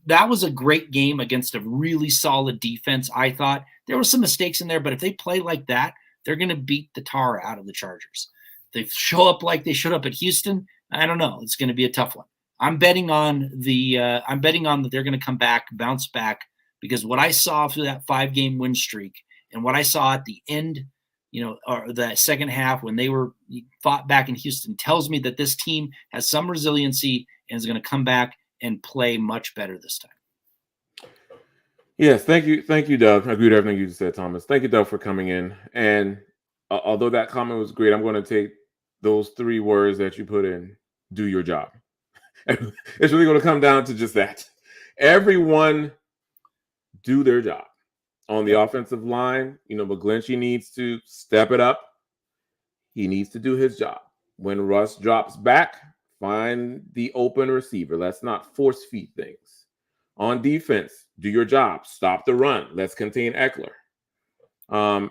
that was a great game against a really solid defense. I thought there were some mistakes in there, but if they play like that, they're going to beat the tar out of the Chargers. If they show up like they showed up at Houston, I don't know. It's going to be a tough one. I'm betting on that they're going to come back, bounce back, because what I saw through that 5-game win streak and what I saw at the end, or the second half when they were fought back in Houston tells me that this team has some resiliency and is going to come back and play much better this time. Yes, thank you, Doug. I agree with everything you just said, Thomas. Thank you, Doug, for coming in. And although that comment was great, I'm going to take those 3 words that you put in: do your job. It's really going to come down to just that. Everyone do their job. On the offensive line, McGlinchey needs to step it up. He needs to do his job. When Russ drops back, find the open receiver. Let's not force feed things. On defense, do your job. Stop the run. Let's contain Eckler. And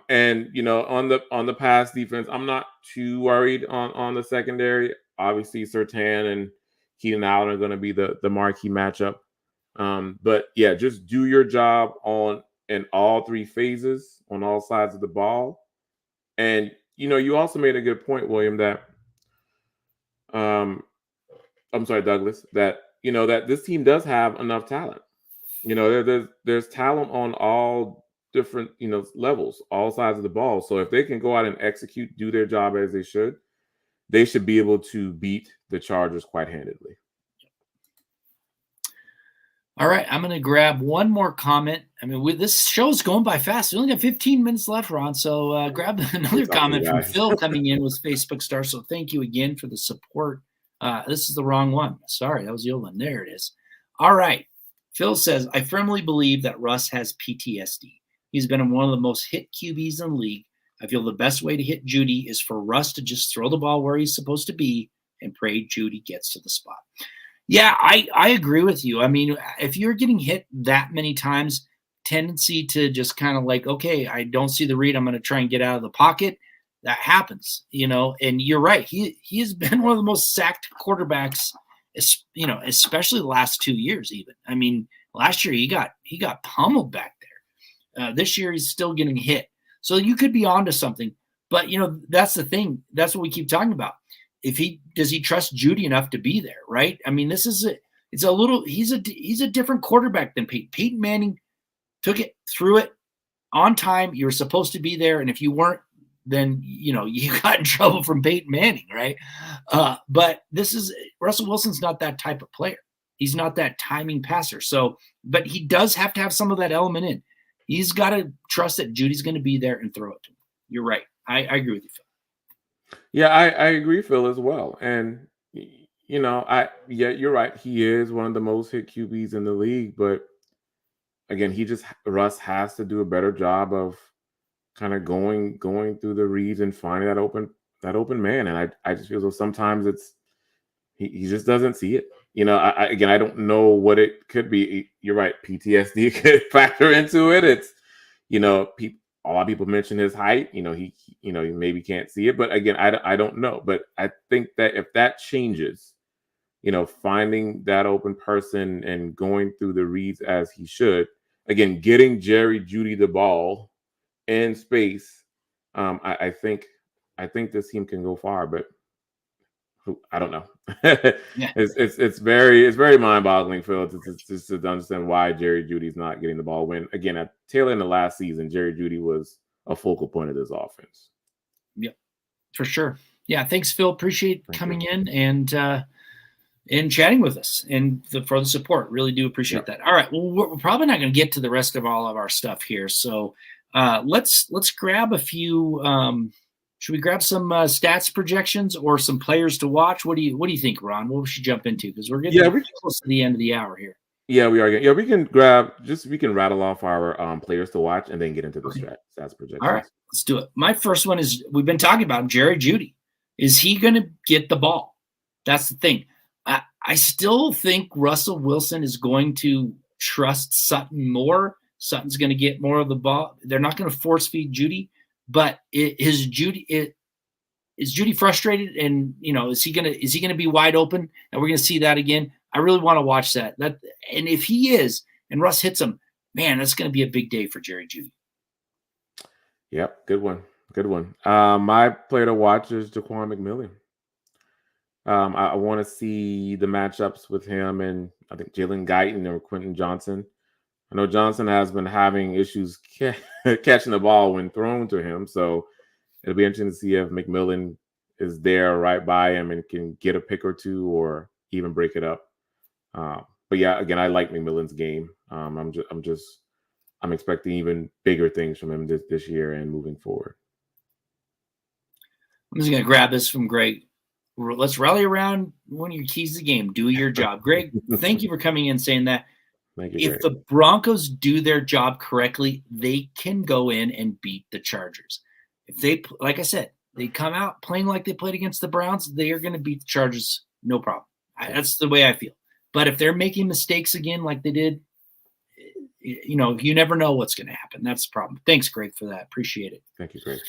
on the pass defense, I'm not too worried on the secondary. Obviously, Surtain and Keenan Allen are going to be the marquee matchup. But yeah, just do your job in all 3 phases on all sides of the ball. And you also made a good point, William, that I'm sorry, Douglas, that that this team does have enough talent. There's talent on all different levels, all sides of the ball. So if they can go out and execute, do their job as they should be able to beat the Chargers quite handedly. All right, I'm going to grab one more comment. I mean, this show's going by fast. We only got 15 minutes left, Ron. So grab another comment from Phil coming in with Facebook Star. So thank you again for the support. This is the wrong one. Sorry, that was the old one. There it is. All right. Phil says, I firmly believe that Russ has PTSD. He's been one of the most hit QBs in the league. I feel the best way to hit Judy is for Russ to just throw the ball where he's supposed to be and pray Judy gets to the spot. Yeah, I agree with you. I mean, if you're getting hit that many times, tendency to just kind of like, okay, I don't see the read, I'm going to try and get out of the pocket. That happens, and you're right. He has been one of the most sacked quarterbacks, especially the last 2 years even. I mean, last year he got pummeled back there. This year he's still getting hit. So you could be onto something. But, that's the thing. That's what we keep talking about. Does he trust Judy enough to be there, right? I mean, he's a different quarterback than Peyton. Peyton Manning took it, threw it on time. You were supposed to be there. And if you weren't, then, you got in trouble from Peyton Manning, right? But Russell Wilson's not that type of player. He's not that timing passer. So, but he does have to have some of that element in. He's got to trust that Judy's going to be there and throw it to him. You're right. I agree with you, Phil. Yeah, I agree, Phil, as well. And you're right. He is one of the most hit QBs in the league, but again, Russ has to do a better job of kind of going through the reads and finding that open man. And I just feel so sometimes he just doesn't see it. I don't know what it could be. You're right. PTSD could factor into it. It's, a lot of people mention his height. He maybe can't see it, but again, I don't know. But I think that if that changes, finding that open person and going through the reads as he should, again, getting Jerry Jeudy the ball in space, I think this team can go far, but I don't know. Yeah. It's very mind-boggling, Phil, it's just to understand why Jerry Jeudy's not getting the ball. When again at tail end of last season, Jerry Jeudy was a focal point of this offense. Yep, for sure. Yeah, thanks, Phil. Appreciate coming in and chatting with us and for the support. Really do appreciate that. All right, well, we're probably not going to get to the rest of all of our stuff here, so let's grab a few. Should we grab some stats projections or some players to watch? What do you think, Ron? What we should jump into, because we're getting close to the end of the hour here. Yeah, we are. Yeah, we can rattle off our players to watch and then get into the stats projections. All right, let's do it. My first one is, we've been talking about him, Jerry Jeudy. Is he going to get the ball? That's the thing. I still think Russell Wilson is going to trust Sutton more. Sutton's going to get more of the ball. They're not going to force feed Judy, but is Judy frustrated? And is he gonna be wide open? And we're gonna see that again. I really want to watch that. And if he is, and Russ hits him, man, that's gonna be a big day for Jerry Judy. Yep, good one. Good one. My player to watch is Jaquan McMillan. I want to see the matchups with him and I think Jalen Guyton or Quentin Johnson. I know Johnson has been having issues catching the ball when thrown to him, so it'll be interesting to see if McMillan is there right by him and can get a pick or two or even break it up. But yeah, again, I like McMillan's game. I'm expecting even bigger things from him this year and moving forward. I'm just gonna grab this from Greg. Let's rally around one of your keys to the game. Do your job. Greg, thank you for coming in saying that. Thank you, If Greg. the Broncos do their job correctly, they can go in and beat the Chargers. If they, like I said, they come out playing like they played against the Browns, they are going to beat the Chargers, no problem. That's the way I feel. But if they're making mistakes again like they did, you never know what's going to happen. That's the problem. Thanks, Greg, for that. Appreciate it. Thank you, Greg.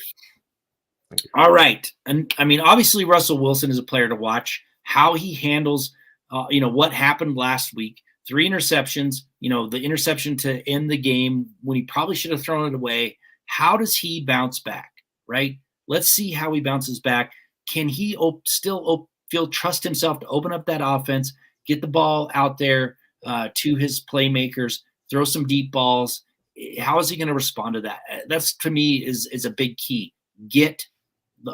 Thank you. All right. And I mean, obviously, Russell Wilson is a player to watch. How he handles, what happened last week. 3 interceptions, the interception to end the game when he probably should have thrown it away. How does he bounce back, right? Let's see how he bounces back. Can he still trust himself to open up that offense, get the ball out there to his playmakers, throw some deep balls? How is he going to respond to that? That's, to me, is a big key.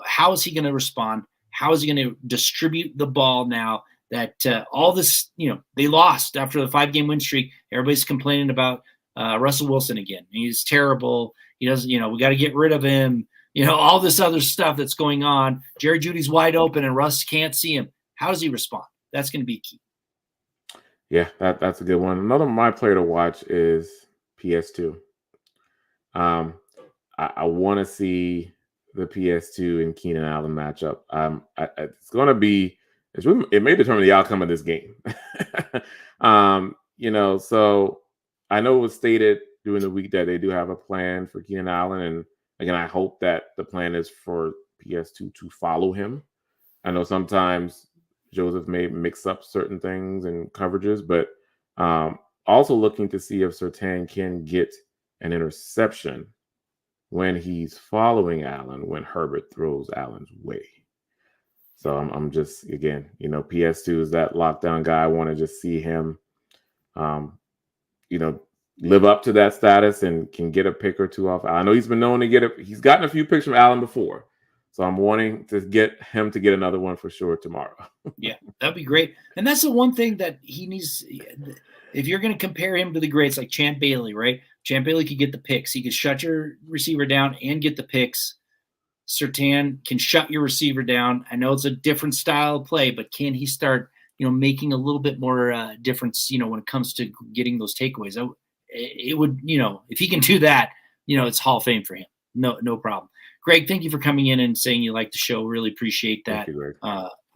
How is he going to respond? How is he going to distribute the ball now that all this, they lost after the 5-game win streak? Everybody's complaining about Russell Wilson again. He's terrible. He doesn't, we got to get rid of him. All this other stuff that's going on. Jerry Judy's wide open and Russ can't see him. How does he respond? That's going to be key. Yeah, that's a good one. Another my player to watch is PS2. I want to see the PS2 and Keenan Allen matchup. It's going to be. It may determine the outcome of this game. So I know it was stated during the week that they do have a plan for Keenan Allen, and again, I hope that the plan is for PS2 to follow him. I know sometimes Joseph may mix up certain things and coverages, but also looking to see if Surtain can get an interception when he's following Allen when Herbert throws Allen's way. So I'm just, again, PS2 is that lockdown guy. I want to just see him, live up to that status and can get a pick or two off. I know he's been known to he's gotten a few picks from Allen before. So I'm wanting to get him to get another one for sure tomorrow. Yeah, that'd be great. And that's the one thing that he needs. If you're going to compare him to the greats like Champ Bailey, right? Champ Bailey could get the picks. He could shut your receiver down and get the picks. Surtain can shut your receiver down. I know it's a different style of play, but can he start, making a little bit more difference, when it comes to getting those takeaways? It would, if he can do that, it's Hall of Fame for him. No problem. Greg, thank you for coming in and saying you like the show. Really appreciate that. Thank you, Greg.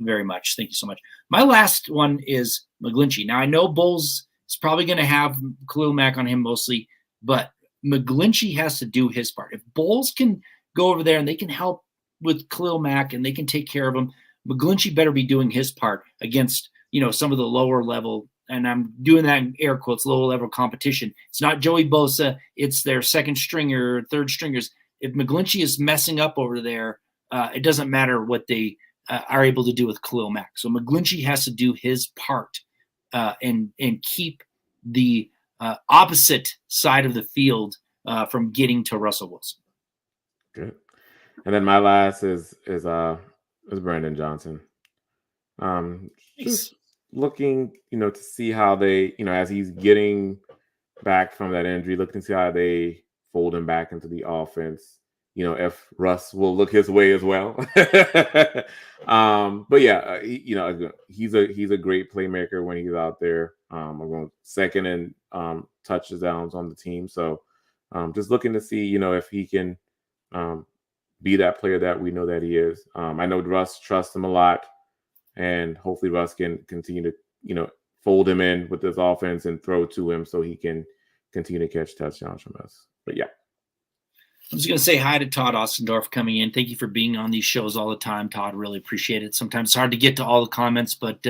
Very much. Thank you so much. My last one is McGlinchey. Now, I know Bowles is probably going to have Khalil Mack on him mostly, but McGlinchey has to do his part. If Bowles can go over there and they can help with Khalil Mack and they can take care of him, McGlinchey better be doing his part against, some of the lower level, and I'm doing that in air quotes, lower level competition. It's not Joey Bosa. It's their second stringer, third stringers. If McGlinchey is messing up over there, it doesn't matter what they are able to do with Khalil Mack. So McGlinchey has to do his part and keep the opposite side of the field from getting to Russell Wilson. Good. And then my last is Brandon Johnson. Just looking, to see how they, as he's getting back from that injury, looking to see how they fold him back into the offense. If Russ will look his way as well. But yeah, he's a great playmaker when he's out there. I'm going second in touchdowns on the team. So just looking to see, if he can be that player that we know that he is. I know Russ trusts him a lot, and hopefully Russ can continue to, fold him in with this offense and throw to him so he can continue to catch touchdowns from us. But yeah. I was going to say hi to Todd Ostendorf coming in. Thank you for being on these shows all the time, Todd. Really appreciate it. Sometimes it's hard to get to all the comments, but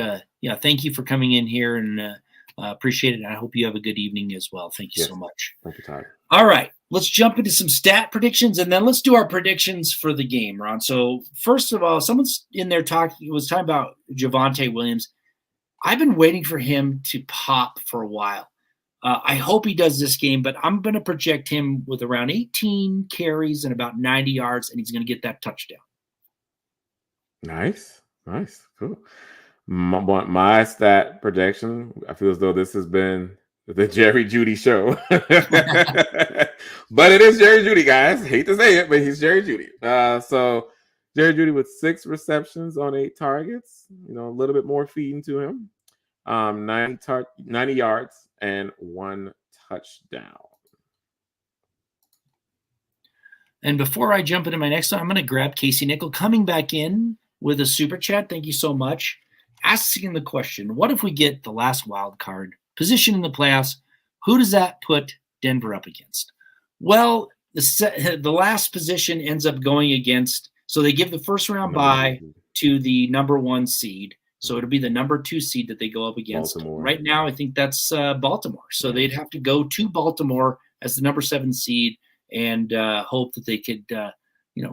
thank you for coming in here and appreciate it. And I hope you have a good evening as well. Thank you so much. Thank you, Todd. All right, let's jump into some stat predictions, and then let's do our predictions for the game, Ron. So first of all, someone's in there talking about Javonte Williams. I've been waiting for him to pop for a while. I hope he does this game, but I'm going to project him with around 18 carries and about 90 yards, and he's going to get that touchdown. Nice. Cool. My stat projection, I feel as though this has been the Jerry Jeudy show. But it is Jerry Jeudy, guys. Hate to say it, but he's Jerry Jeudy. So Jerry Jeudy with 6 receptions on 8 targets, a little bit more feeding to him. 90 yards and 1 touchdown. And before I jump into my next one, I'm going to grab Casey Nickel coming back in with a super chat. Thank you so much. Asking the question, what if we get the last wild card position in the playoffs? Who does that put Denver up against? Well, the last position ends up going against, so they give the first round bye to the number 1 seed. So it'll be the number 2 seed that they go up against. Baltimore. Right now, I think that's Baltimore. So they'd have to go to Baltimore as the number 7 seed and hope that they could,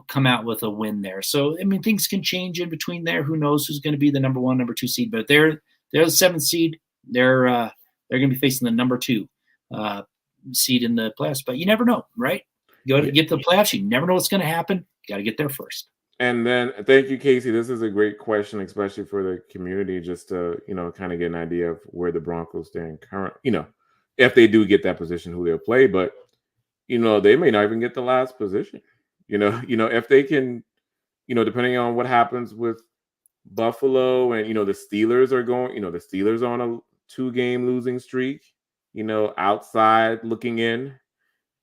come out with a win there. So, I mean, things can change in between there. Who knows who's going to be the number 1, number 2 seed? But they're the 7th seed. They're going to be facing the number 2 seed in the playoffs. But you never know, right? You got to get to the playoffs. You never know what's going to happen. You got to get there first. And then, thank you, Casey. This is a great question, especially for the community, just to, kind of get an idea of where the Broncos stand currently, if they do get that position, who they'll play. But, they may not even get the last position. If they can, depending on what happens with Buffalo and, the Steelers are going, the Steelers are on a 2-game losing streak, outside looking in.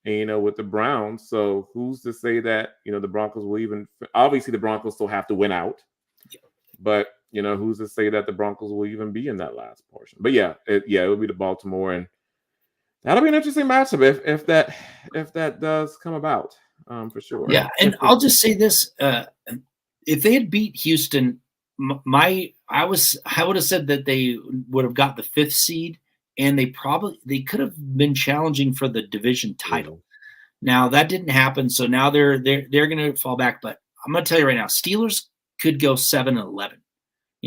And, with the Browns. So who's to say that, the Broncos will even – obviously the Broncos still have to win out. Yeah. But, who's to say that the Broncos will even be in that last portion? But, it will be the Baltimore. And that'll be an interesting matchup if that does come about, for sure. Yeah, and I'll just say this. If they had beat Houston, I would have said that they would have got the 5th seed. And they could have been challenging for the division title. Now that didn't happen, so now they're going to fall back. But I'm going to tell you right now, Steelers could go 7-11.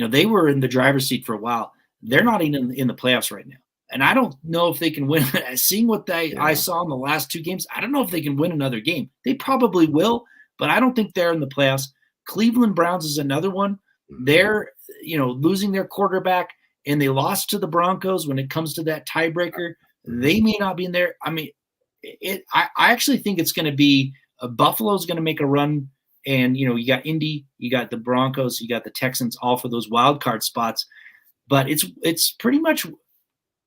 They were in the driver's seat for a while. They're not even in the playoffs right now, and I don't know if they can win. Seeing what I saw in the last 2 games, I don't know if they can win another game. They probably will, but I don't think they're in the playoffs. Cleveland Browns is another one. They're losing their quarterback. And they lost to the Broncos when it comes to that tiebreaker. They may not be in there. I mean, I actually think it's going to be Buffalo's going to make a run. And, you got Indy, you got the Broncos, you got the Texans, all for those wild card spots. But it's pretty much,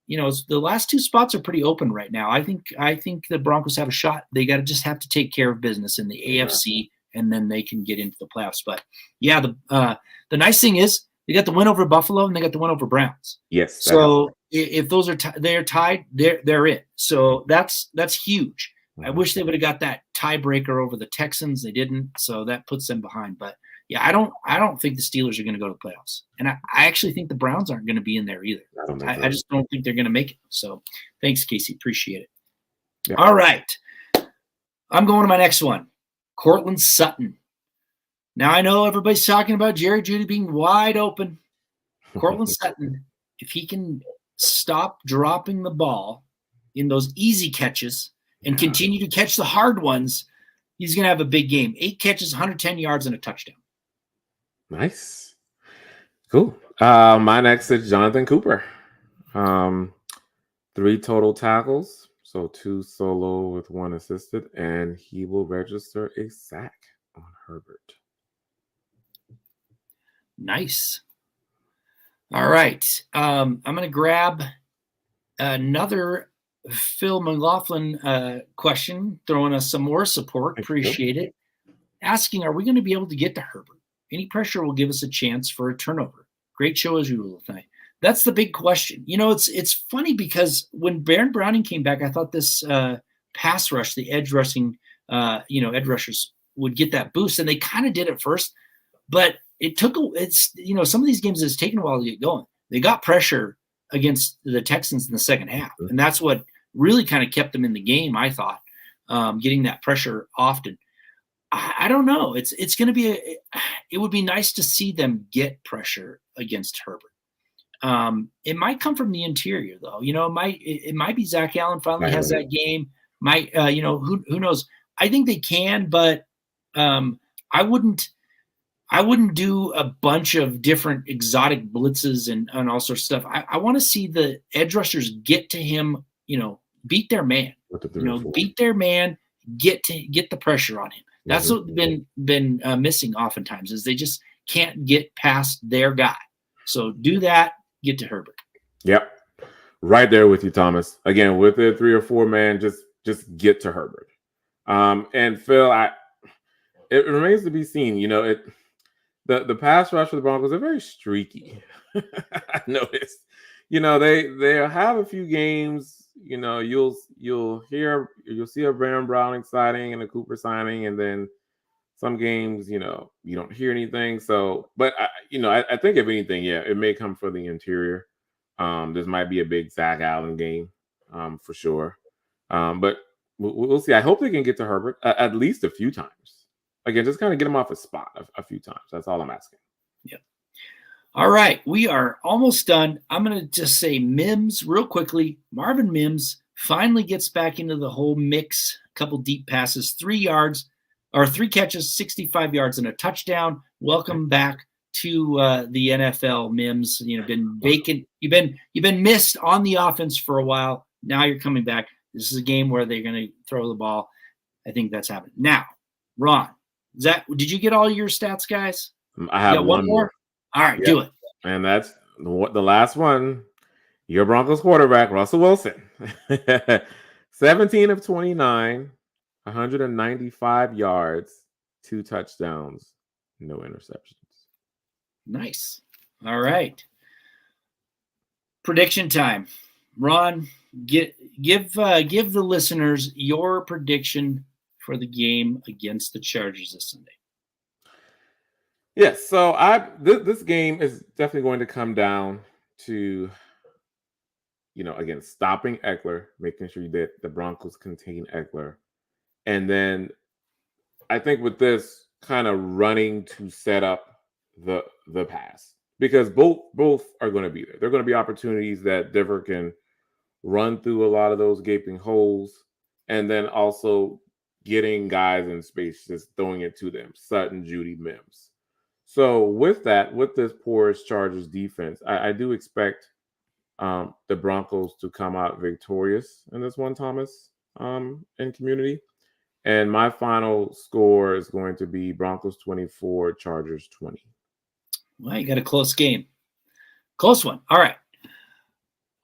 the last 2 spots are pretty open right now. I think the Broncos have a shot. They got to just have to take care of business in the AFC, and then they can get into the playoffs. But, yeah, the nice thing is, they got the win over Buffalo and they got the win over Browns. Yes. So if those are they're tied, they're in. So that's huge. I wish they would have got that tiebreaker over the Texans. They didn't, so that puts them behind. But yeah, I don't think the Steelers are going to go to the playoffs, and I actually think the Browns aren't going to be in there either. I just don't think they're going to make it. So thanks, Casey. Appreciate it. Yeah. All right, I'm going to my next one. Courtland Sutton. Now, I know everybody's talking about Jerry Jeudy being wide open. Courtland Sutton, if he can stop dropping the ball in those easy catches and continue to catch the hard ones, he's going to have a big game. 8 catches, 110 yards, and a touchdown. Nice. Cool. My next is Jonathan Cooper. 3 total tackles, so 2 solo with 1 assisted, and he will register a sack on Herbert. Nice. All right. I'm going to grab another Phil McLaughlin question, throwing us some more support. Appreciate it. Asking, are we going to be able to get to Herbert? Any pressure will give us a chance for a turnover. Great show as usual That's the big question. It's funny because when Baron Browning came back, I thought this pass rush, the edge rushing, edge rushers would get that boost, and they kind of did at first, but some of these games it's taken a while to get going. They got pressure against the Texans in the second half, and that's what really kind of kept them in the game, I thought, getting that pressure often. I don't know. It's going to be it would be nice to see them get pressure against Herbert. It might come from the interior, though. It might be Zach Allen finally has that game. Who knows? I think they can, but I wouldn't do a bunch of different exotic blitzes and all sorts of stuff. I want to see the edge rushers get to him, beat their man, beat their man, get the pressure on him. That's what's been missing oftentimes is they just can't get past their guy. So do that, get to Herbert. Yep. Right there with you, Thomas. Again, with the 3 or 4 man, just get to Herbert. And Phil, it remains to be seen. The pass rush for the Broncos are very streaky. I noticed. They have a few games. You'll see a Baron Browning signing and a Cooper signing, and then some games, you don't hear anything. So, but I think if anything, yeah, it may come from the interior. This might be a big Zach Allen game, for sure. But we'll see. I hope they can get to Herbert at least a few times. Again, just kind of get him off his spot a few times. That's all I'm asking. Yep. All right. We are almost done. I'm going to just say Mims real quickly. Marvin Mims finally gets back into the whole mix. A couple deep passes, 3 catches, 65 yards and a touchdown. Welcome back to the NFL, Mims. Been vacant. You've been missed on the offense for a while. Now you're coming back. This is a game where they're going to throw the ball. I think that's happening. Now, Ron, did you get all your stats, guys? I have one more. All right, do it. And that's the last one. Your Broncos quarterback, Russell Wilson. 17 of 29, 195 yards, 2 touchdowns, no interceptions. Nice. All right. Prediction time. Ron, give the listeners your prediction for the game against the Chargers this Sunday. Yes, so this game is definitely going to come down to, again, stopping Eckler, making sure that the Broncos contain Eckler. And then I think with this kind of running to set up the pass, because both are going to be there. There are going to be opportunities that Denver can run through a lot of those gaping holes, and then also getting guys in space, just throwing it to them, Sutton, Judy, Mims. So with this porous Chargers defense, I do expect the Broncos to come out victorious in this one, Thomas, in community. And my final score is going to be Broncos 24, Chargers 20. Well, you got a close game. Close one. All right.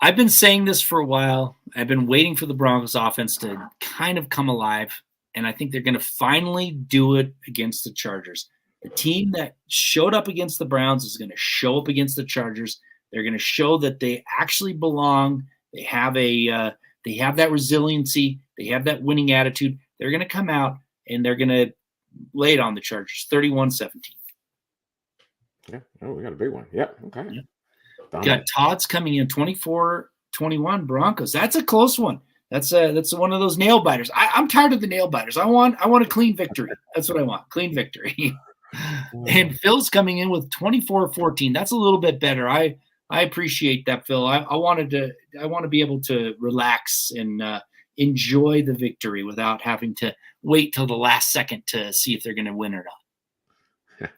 I've been saying this for a while. I've been waiting for the Broncos offense to kind of come alive, and I think they're going to finally do it against the Chargers. The team that showed up against the Browns is going to show up against the Chargers. They're going to show that they actually belong. They have that resiliency. They have that winning attitude. They're going to come out and they're going to lay it on the Chargers, 31-17. Yeah. Oh, we got a big one. Yeah. Okay. Yeah. Got Todd's coming in 24-21 Broncos. That's a close one. That's one of those nail biters. I'm tired of the nail biters. I want a clean victory. That's what I want. Clean victory. And Phil's coming in with 24-14. That's a little bit better. I appreciate that, Phil. I want to be able to relax and enjoy the victory without having to wait till the last second to see if they're going to win or not.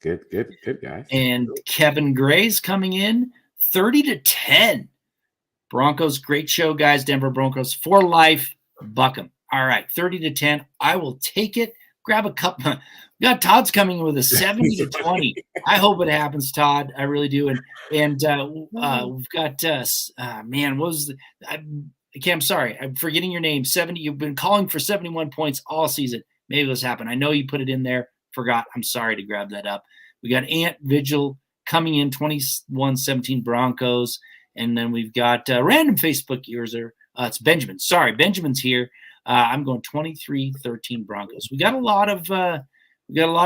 Good guys. And Kevin Gray's coming in 30-10. Broncos, great show, guys. Denver Broncos for life. Buck 'em. All right, 30-10. I will take it. Grab a cup. We got Todd's coming in with a 70-20. I hope it happens, Todd. I really do. And we've got man, what was I'm sorry, I'm forgetting your name. 70. You've been calling for 71 points all season. Maybe this happened. I know you put it in there. Forgot. I'm sorry to grab that up. We got Ant Vigil coming in 21-17 Broncos. And then we've got random Facebook user. It's Benjamin. Sorry, Benjamin's here. I'm going 23-13 Broncos. We got a lot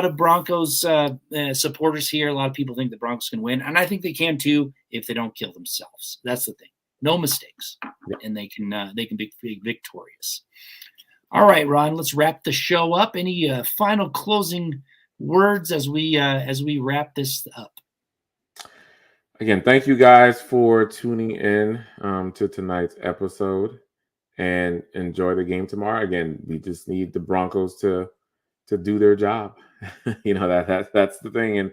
of Broncos supporters here. A lot of people think the Broncos can win, and I think they can too if they don't kill themselves. That's the thing. No mistakes, and they can be victorious. All right, Ron. Let's wrap the show up. Any final closing words as we wrap this up? Again, thank you guys for tuning in to tonight's episode, and enjoy the game tomorrow. Again, we just need the Broncos to do their job. That's the thing. And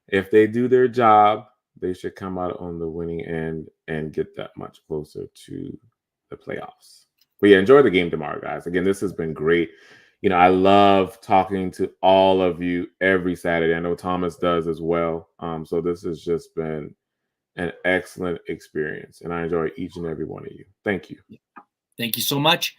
if they do their job, they should come out on the winning end and get that much closer to the playoffs. But yeah, enjoy the game tomorrow, guys. Again, this has been great. I love talking to all of you every Saturday. I know Thomas does as well. So this has just been an excellent experience, and I enjoy each and every one of you. Thank you. Thank you so much.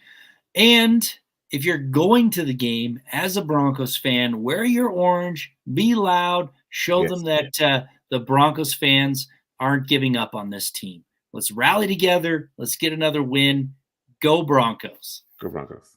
And if you're going to the game as a Broncos fan, wear your orange, be loud, show them that the Broncos fans aren't giving up on this team. Let's rally together. Let's get another win. Go Broncos. Go Broncos.